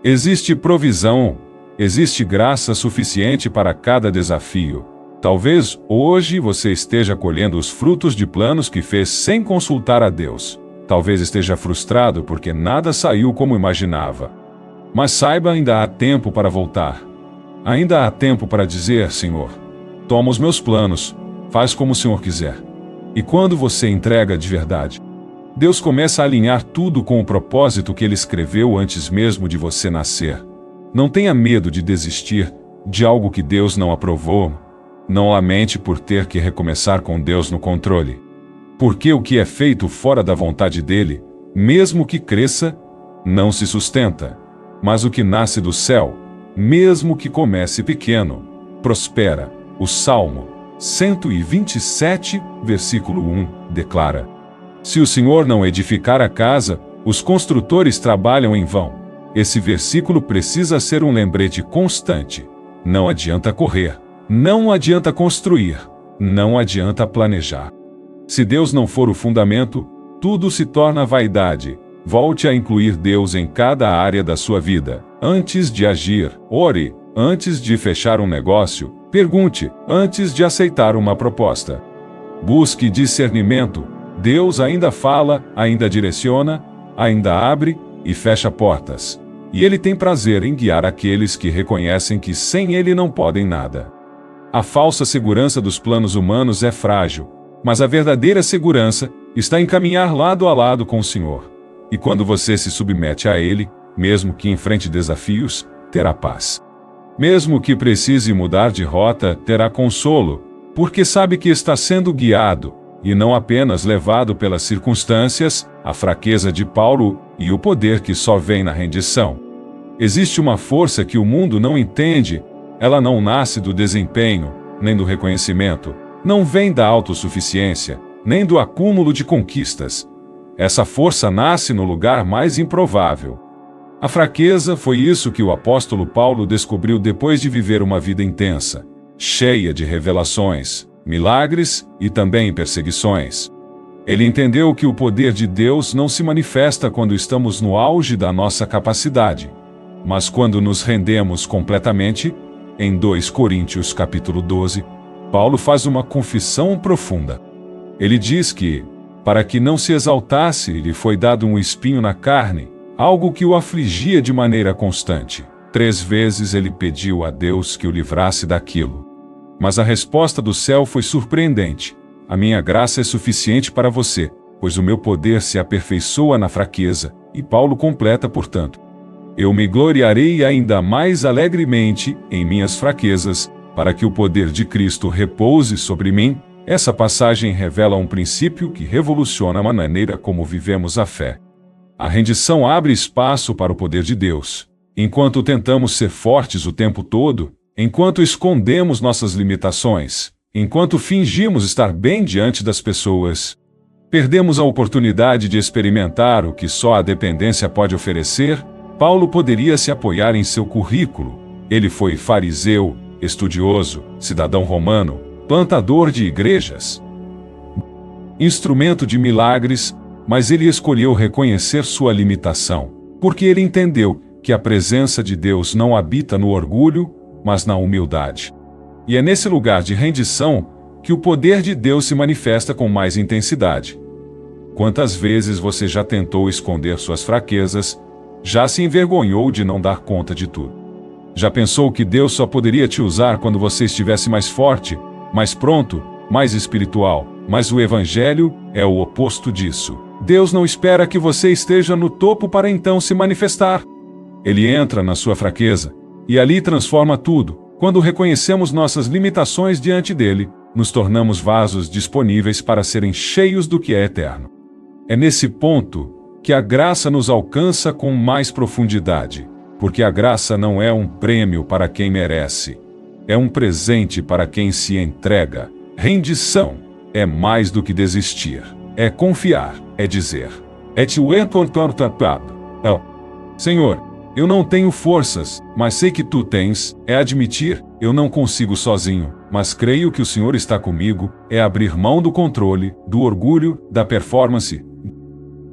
A: Existe provisão, existe graça suficiente para cada desafio. Talvez hoje você esteja colhendo os frutos de planos que fez sem consultar a Deus. Talvez esteja frustrado porque nada saiu como imaginava. Mas saiba, ainda há tempo para voltar. Ainda há tempo para dizer: Senhor, toma os meus planos, faz como o Senhor quiser. E quando você entrega de verdade, Deus começa a alinhar tudo com o propósito que Ele escreveu antes mesmo de você nascer. Não tenha medo de desistir de algo que Deus não aprovou. Não lamente por ter que recomeçar com Deus no controle. Porque o que é feito fora da vontade dele, mesmo que cresça, não se sustenta. Mas o que nasce do céu, mesmo que comece pequeno, prospera. O Salmo 127, versículo 1, declara: se o Senhor não edificar a casa, os construtores trabalham em vão. Esse versículo precisa ser um lembrete constante. Não adianta correr, não adianta construir, não adianta planejar. Se Deus não for o fundamento, tudo se torna vaidade. Volte a incluir Deus em cada área da sua vida. Antes de agir, ore. Antes de fechar um negócio, pergunte. Antes de aceitar uma proposta, busque discernimento. Deus ainda fala, ainda direciona, ainda abre e fecha portas. E Ele tem prazer em guiar aqueles que reconhecem que sem Ele não podem nada. A falsa segurança dos planos humanos é frágil, mas a verdadeira segurança está em caminhar lado a lado com o Senhor. E quando você se submete a Ele, mesmo que enfrente desafios, terá paz. Mesmo que precise mudar de rota, terá consolo, porque sabe que está sendo guiado, e não apenas levado pelas circunstâncias, a fraqueza de Paulo e o poder que só vem na rendição. Existe uma força que o mundo não entende. Ela não nasce do desempenho, nem do reconhecimento, não vem da autossuficiência, nem do acúmulo de conquistas. Essa força nasce no lugar mais improvável. A fraqueza foi isso que o apóstolo Paulo descobriu depois de viver uma vida intensa, cheia de revelações, milagres e também perseguições. Ele entendeu que o poder de Deus não se manifesta quando estamos no auge da nossa capacidade, mas quando nos rendemos completamente. Em 2 Coríntios capítulo 12, Paulo faz uma confissão profunda. Ele diz que, para que não se exaltasse, lhe foi dado um espinho na carne, algo que o afligia de maneira constante. 3 vezes ele pediu a Deus que o livrasse daquilo. Mas a resposta do céu foi surpreendente. A minha graça é suficiente para você, pois o meu poder se aperfeiçoa na fraqueza. E Paulo completa, portanto, Eu me gloriarei ainda mais alegremente em minhas fraquezas, para que o poder de Cristo repouse sobre mim. Essa passagem revela um princípio que revoluciona a maneira como vivemos a fé. A rendição abre espaço para o poder de Deus. Enquanto tentamos ser fortes o tempo todo, enquanto escondemos nossas limitações, enquanto fingimos estar bem diante das pessoas, perdemos a oportunidade de experimentar o que só a dependência pode oferecer. Paulo poderia se apoiar em seu currículo. Ele foi fariseu, estudioso, cidadão romano, plantador de igrejas, instrumento de milagres, mas ele escolheu reconhecer sua limitação, porque ele entendeu que a presença de Deus não habita no orgulho, mas na humildade. E é nesse lugar de rendição que o poder de Deus se manifesta com mais intensidade. Quantas vezes você já tentou esconder suas fraquezas, já se envergonhou de não dar conta de tudo? Já pensou que Deus só poderia te usar quando você estivesse mais forte, mais pronto, mais espiritual? Mas o Evangelho é o oposto disso. Deus não espera que você esteja no topo para então se manifestar. Ele entra na sua fraqueza e ali transforma tudo. Quando reconhecemos nossas limitações diante dele, nos tornamos vasos disponíveis para serem cheios do que é eterno. É nesse ponto que a graça nos alcança com mais profundidade, porque a graça não é um prêmio para quem merece, é um presente para quem se entrega. Rendição é mais do que desistir, é confiar, é dizer, Senhor, eu não tenho forças, mas sei que tu tens, é admitir, eu não consigo sozinho, mas creio que o Senhor está comigo, é abrir mão do controle, do orgulho, da performance,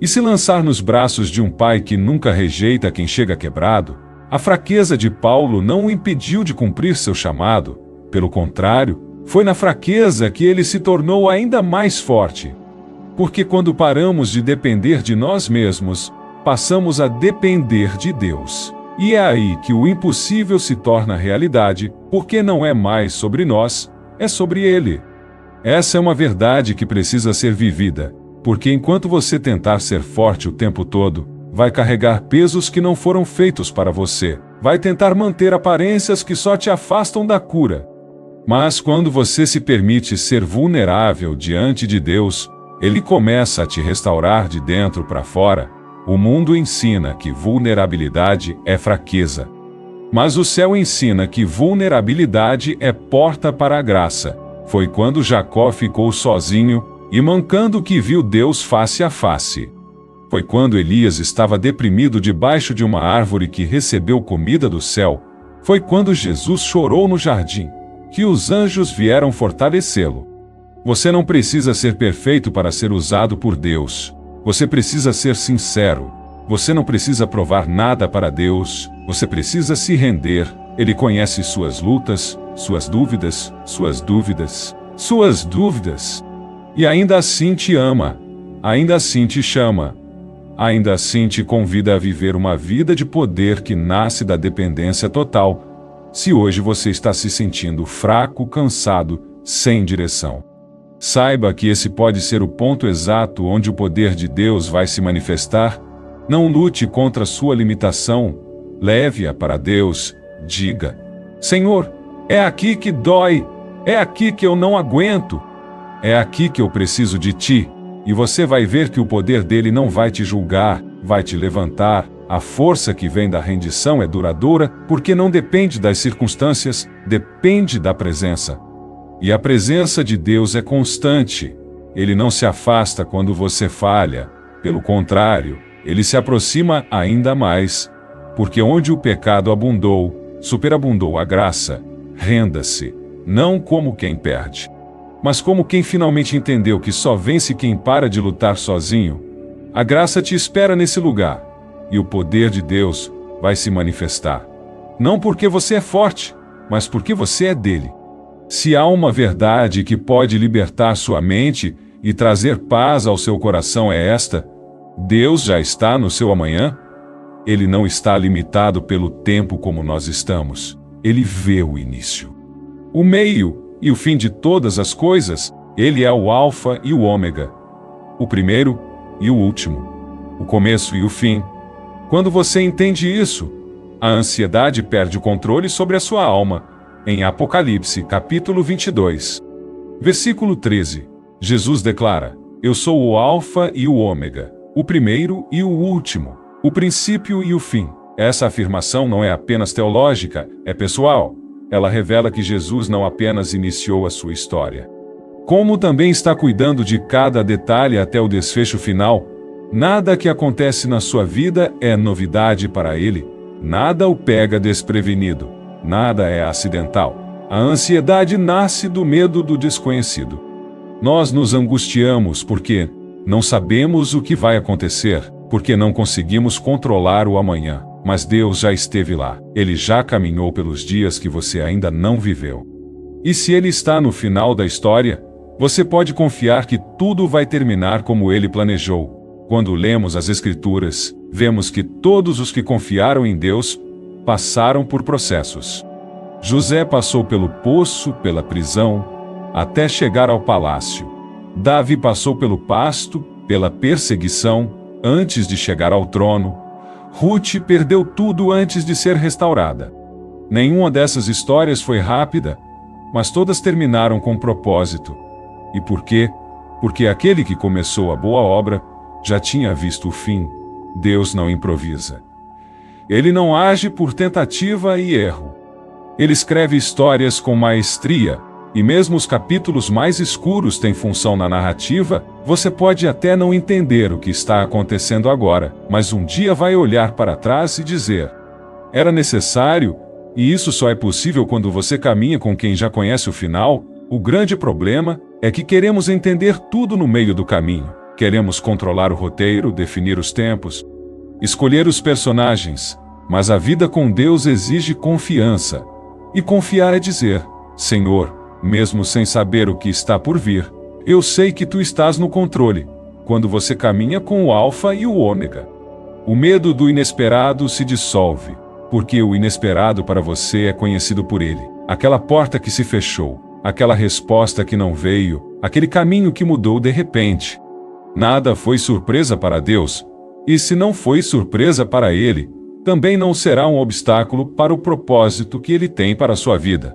A: e se lançar nos braços de um pai que nunca rejeita quem chega quebrado. A fraqueza de Paulo não o impediu de cumprir seu chamado. Pelo contrário, foi na fraqueza que ele se tornou ainda mais forte. Porque quando paramos de depender de nós mesmos, passamos a depender de Deus. E é aí que o impossível se torna realidade, porque não é mais sobre nós, é sobre Ele. Essa é uma verdade que precisa ser vivida. Porque enquanto você tentar ser forte o tempo todo, vai carregar pesos que não foram feitos para você, vai tentar manter aparências que só te afastam da cura. Mas quando você se permite ser vulnerável diante de Deus, Ele começa a te restaurar de dentro para fora. O mundo ensina que vulnerabilidade é fraqueza. Mas o céu ensina que vulnerabilidade é porta para a graça. Foi quando Jacó ficou sozinho e mancando que viu Deus face a face. Foi quando Elias estava deprimido debaixo de uma árvore que recebeu comida do céu. Foi quando Jesus chorou no jardim, que os anjos vieram fortalecê-lo. Você não precisa ser perfeito para ser usado por Deus. Você precisa ser sincero. Você não precisa provar nada para Deus. Você precisa se render. Ele conhece suas lutas, suas dúvidas, suas dúvidas, suas dúvidas. E ainda assim te ama, ainda assim te chama, ainda assim te convida a viver uma vida de poder que nasce da dependência total. Se hoje você está se sentindo fraco, cansado, sem direção, saiba que esse pode ser o ponto exato onde o poder de Deus vai se manifestar. Não lute contra sua limitação, leve-a para Deus, diga: Senhor, é aqui que dói, é aqui que eu não aguento. É aqui que eu preciso de ti, e você vai ver que o poder dele não vai te julgar, vai te levantar. A força que vem da rendição é duradoura, porque não depende das circunstâncias, depende da presença. E a presença de Deus é constante. Ele não se afasta quando você falha. Pelo contrário, ele se aproxima ainda mais, porque onde o pecado abundou, superabundou a graça. Renda-se, não como quem perde, mas como quem finalmente entendeu que só vence quem para de lutar sozinho. A graça te espera nesse lugar, e o poder de Deus vai se manifestar. Não porque você é forte, mas porque você é dele. Se há uma verdade que pode libertar sua mente e trazer paz ao seu coração, é esta: Deus já está no seu amanhã. Ele não está limitado pelo tempo como nós estamos. Ele vê o início, o meio e o fim de todas as coisas. Ele é o Alfa e o Ômega, o primeiro e o último, o começo e o fim. Quando você entende isso, a ansiedade perde o controle sobre a sua alma. Em Apocalipse, capítulo 22, versículo 13, Jesus declara: Eu sou o Alfa e o Ômega, o primeiro e o último, o princípio e o fim. Essa afirmação não é apenas teológica, é pessoal. Ela revela que Jesus não apenas iniciou a sua história, como também está cuidando de cada detalhe até o desfecho final. Nada que acontece na sua vida é novidade para Ele. Nada o pega desprevenido. Nada é acidental. A ansiedade nasce do medo do desconhecido. Nós nos angustiamos porque não sabemos o que vai acontecer, porque não conseguimos controlar o amanhã. Mas Deus já esteve lá. Ele já caminhou pelos dias que você ainda não viveu. E se Ele está no final da história, você pode confiar que tudo vai terminar como Ele planejou. Quando lemos as Escrituras, vemos que todos os que confiaram em Deus passaram por processos. José passou pelo poço, pela prisão, até chegar ao palácio. Davi passou pelo pasto, pela perseguição, antes de chegar ao trono. Ruth perdeu tudo antes de ser restaurada. Nenhuma dessas histórias foi rápida, mas todas terminaram com propósito. E por quê? Porque aquele que começou a boa obra já tinha visto o fim. Deus não improvisa. Ele não age por tentativa e erro. Ele escreve histórias com maestria, e mesmo os capítulos mais escuros têm função na narrativa. Você pode até não entender o que está acontecendo agora, mas um dia vai olhar para trás e dizer: era necessário, e isso só é possível quando você caminha com quem já conhece o final. O grande problema é que queremos entender tudo no meio do caminho. Queremos controlar o roteiro, definir os tempos, escolher os personagens, mas a vida com Deus exige confiança. E confiar é dizer: Senhor, mesmo sem saber o que está por vir, eu sei que Tu estás no controle. Quando você caminha com o Alfa e o Ômega, o medo do inesperado se dissolve, porque o inesperado para você é conhecido por Ele. Aquela porta que se fechou, aquela resposta que não veio, aquele caminho que mudou de repente. Nada foi surpresa para Deus, e se não foi surpresa para Ele, também não será um obstáculo para o propósito que Ele tem para a sua vida.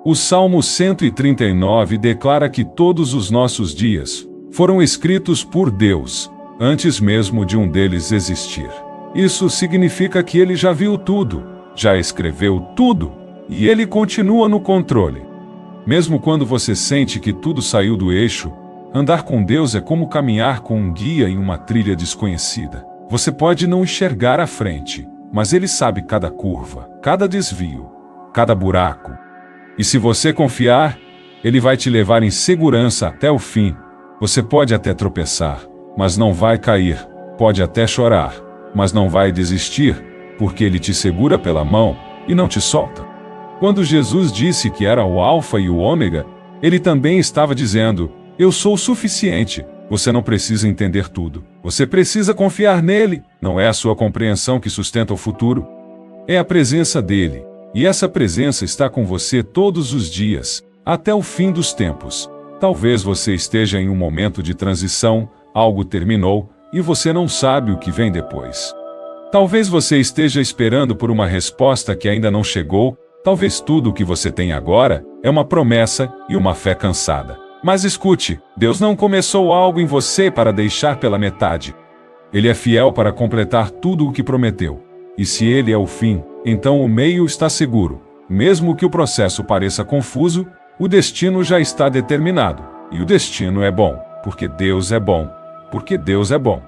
A: O Salmo 139 declara que todos os nossos dias foram escritos por Deus, antes mesmo de um deles existir. Isso significa que Ele já viu tudo, já escreveu tudo, e Ele continua no controle. Mesmo quando você sente que tudo saiu do eixo, andar com Deus é como caminhar com um guia em uma trilha desconhecida. Você pode não enxergar à frente, mas Ele sabe cada curva, cada desvio, cada buraco. E se você confiar, Ele vai te levar em segurança até o fim. Você pode até tropeçar, mas não vai cair. Pode até chorar, mas não vai desistir, porque Ele te segura pela mão e não te solta. Quando Jesus disse que era o Alfa e o Ômega, Ele também estava dizendo: eu sou o suficiente. Você não precisa entender tudo. Você precisa confiar nele. Não é a sua compreensão que sustenta o futuro. É a presença dele. E essa presença está com você todos os dias, até o fim dos tempos. Talvez você esteja em um momento de transição, algo terminou, e você não sabe o que vem depois. Talvez você esteja esperando por uma resposta que ainda não chegou. Talvez tudo o que você tem agora é uma promessa e uma fé cansada. Mas escute, Deus não começou algo em você para deixar pela metade. Ele é fiel para completar tudo o que prometeu. E se Ele é o fim, então o meio está seguro. Mesmo que o processo pareça confuso, o destino já está determinado. E o destino é bom, porque Deus é bom. Porque Deus é bom.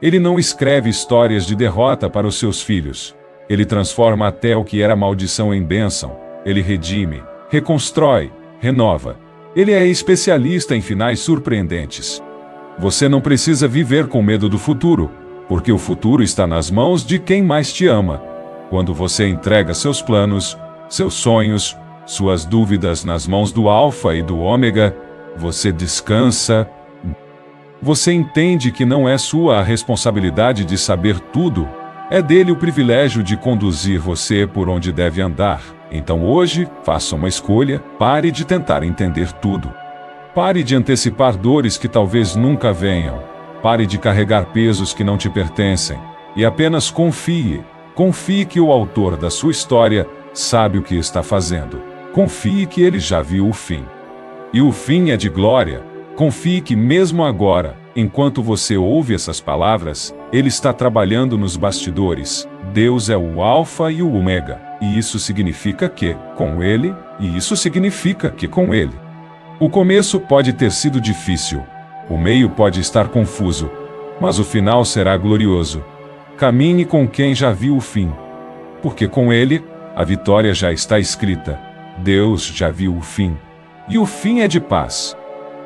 A: Ele não escreve histórias de derrota para os seus filhos. Ele transforma até o que era maldição em bênção. Ele redime, reconstrói, renova. Ele é especialista em finais surpreendentes. Você não precisa viver com medo do futuro, porque o futuro está nas mãos de quem mais te ama. Quando você entrega seus planos, seus sonhos, suas dúvidas nas mãos do Alfa e do Ômega, você descansa. Você entende que não é sua a responsabilidade de saber tudo, é dele o privilégio de conduzir você por onde deve andar. Então hoje, faça uma escolha, pare de tentar entender tudo. Pare de antecipar dores que talvez nunca venham. Pare de carregar pesos que não te pertencem. E apenas confie. Confie que o autor da sua história sabe o que está fazendo. Confie que ele já viu o fim. E o fim é de glória. Confie que mesmo agora, enquanto você ouve essas palavras, ele está trabalhando nos bastidores. Deus é o Alfa e o Ômega, e isso significa que, com ele, e isso significa que com ele. O começo pode ter sido difícil, o meio pode estar confuso, mas o final será glorioso. Caminhe com quem já viu o fim, porque com ele, a vitória já está escrita. Deus já viu o fim, e o fim é de paz.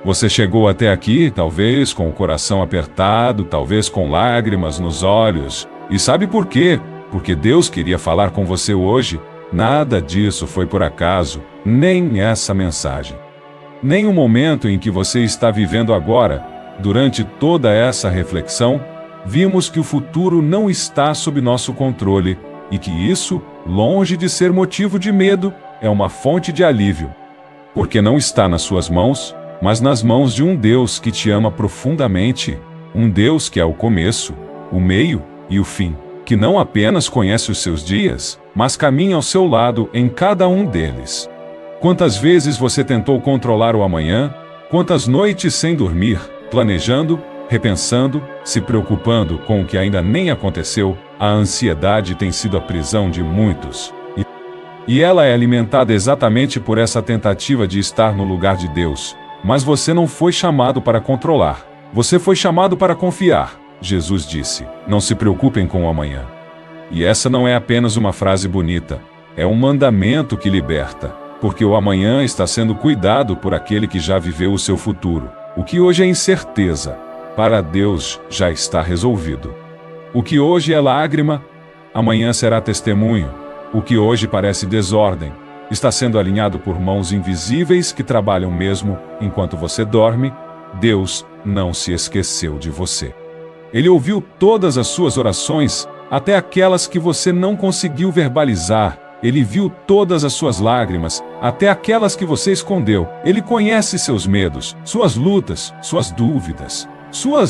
A: Você chegou até aqui, talvez com o coração apertado, talvez com lágrimas nos olhos. E sabe por quê? Porque Deus queria falar com você hoje. Nada disso foi por acaso, nem essa mensagem. Nem o momento em que você está vivendo agora. Durante toda essa reflexão, vimos que o futuro não está sob nosso controle e que isso, longe de ser motivo de medo, é uma fonte de alívio. Porque não está nas suas mãos, mas nas mãos de um Deus que te ama profundamente, um Deus que é o começo, o meio e o fim, que não apenas conhece os seus dias, mas caminha ao seu lado em cada um deles. Quantas vezes você tentou controlar o amanhã? Quantas noites sem dormir, planejando, repensando, se preocupando com o que ainda nem aconteceu? A ansiedade tem sido a prisão de muitos. E ela é alimentada exatamente por essa tentativa de estar no lugar de Deus. Mas você não foi chamado para controlar. Você foi chamado para confiar. Jesus disse: não se preocupem com o amanhã. E essa não é apenas uma frase bonita. É um mandamento que liberta. Porque o amanhã está sendo cuidado por aquele que já viveu o seu futuro. O que hoje é incerteza, para Deus já está resolvido. O que hoje é lágrima, amanhã será testemunho. O que hoje parece desordem, está sendo alinhado por mãos invisíveis que trabalham mesmo enquanto você dorme. Deus não se esqueceu de você. Ele ouviu todas as suas orações, até aquelas que você não conseguiu verbalizar. Ele viu todas as suas lágrimas, até aquelas que você escondeu. Ele conhece seus medos, suas lutas, suas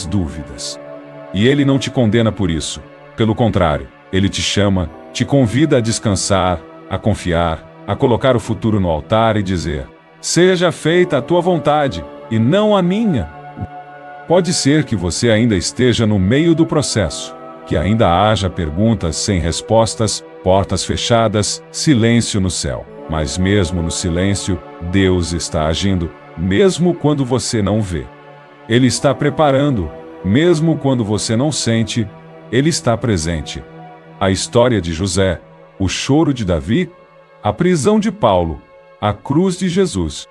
A: dúvidas. E ele não te condena por isso. Pelo contrário, ele te chama, te convida a descansar, a confiar, a colocar o futuro no altar e dizer: seja feita a tua vontade, e não a minha. Pode ser que você ainda esteja no meio do processo, que ainda haja perguntas sem respostas, portas fechadas, silêncio no céu. Mas mesmo no silêncio, Deus está agindo, mesmo quando você não vê. Ele está preparando, mesmo quando você não sente, Ele está presente. A história de José, o choro de Davi, a prisão de Paulo, a cruz de Jesus.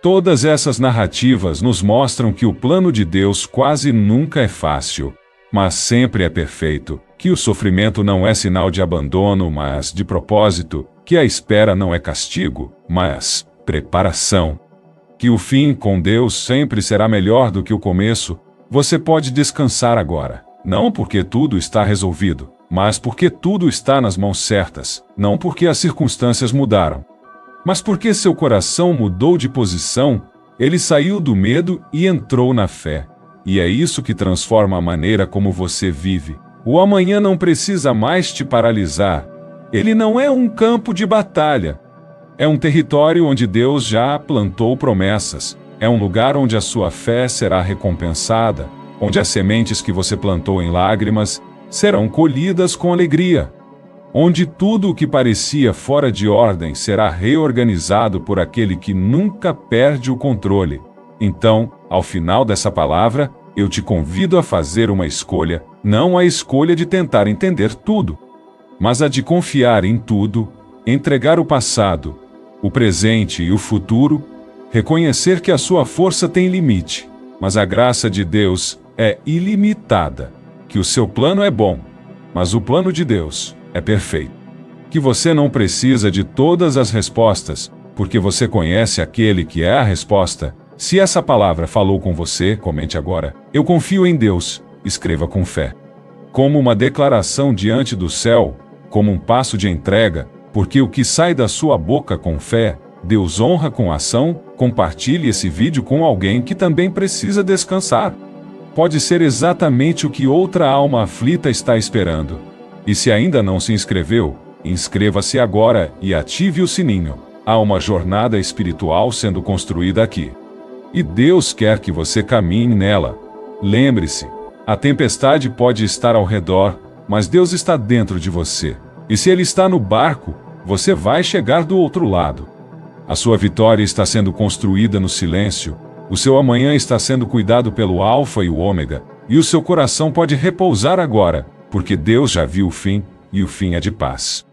A: Todas essas narrativas nos mostram que o plano de Deus quase nunca é fácil, mas sempre é perfeito, que o sofrimento não é sinal de abandono, mas de propósito, que a espera não é castigo, mas preparação. Que o fim com Deus sempre será melhor do que o começo. Você pode descansar agora, não porque tudo está resolvido, mas porque tudo está nas mãos certas, não porque as circunstâncias mudaram, mas porque seu coração mudou de posição. Ele saiu do medo e entrou na fé. E é isso que transforma a maneira como você vive. O amanhã não precisa mais te paralisar. Ele não é um campo de batalha. É um território onde Deus já plantou promessas. É um lugar onde a sua fé será recompensada, onde as sementes que você plantou em lágrimas serão colhidas com alegria, onde tudo o que parecia fora de ordem será reorganizado por aquele que nunca perde o controle. Então, ao final dessa palavra, eu te convido a fazer uma escolha, não a escolha de tentar entender tudo, mas a de confiar em tudo, entregar o passado, o presente e o futuro, reconhecer que a sua força tem limite, mas a graça de Deus é ilimitada, que o seu plano é bom, mas o plano de Deus é perfeito, que você não precisa de todas as respostas, porque você conhece aquele que é a resposta. Se essa palavra falou com você, comente agora: eu confio em Deus. Escreva com fé. Como uma declaração diante do céu, como um passo de entrega, porque o que sai da sua boca com fé, Deus honra com ação. Compartilhe esse vídeo com alguém que também precisa descansar. pode ser exatamente o que outra alma aflita está esperando. E se ainda não se inscreveu, inscreva-se agora e ative o sininho. Há uma jornada espiritual sendo construída aqui. E Deus quer que você caminhe nela. Lembre-se, a tempestade pode estar ao redor, mas Deus está dentro de você. E se Ele está no barco, você vai chegar do outro lado. A sua vitória está sendo construída no silêncio, o seu amanhã está sendo cuidado pelo Alfa e o Ômega, e o seu coração pode repousar agora, porque Deus já viu o fim, e o fim é de paz.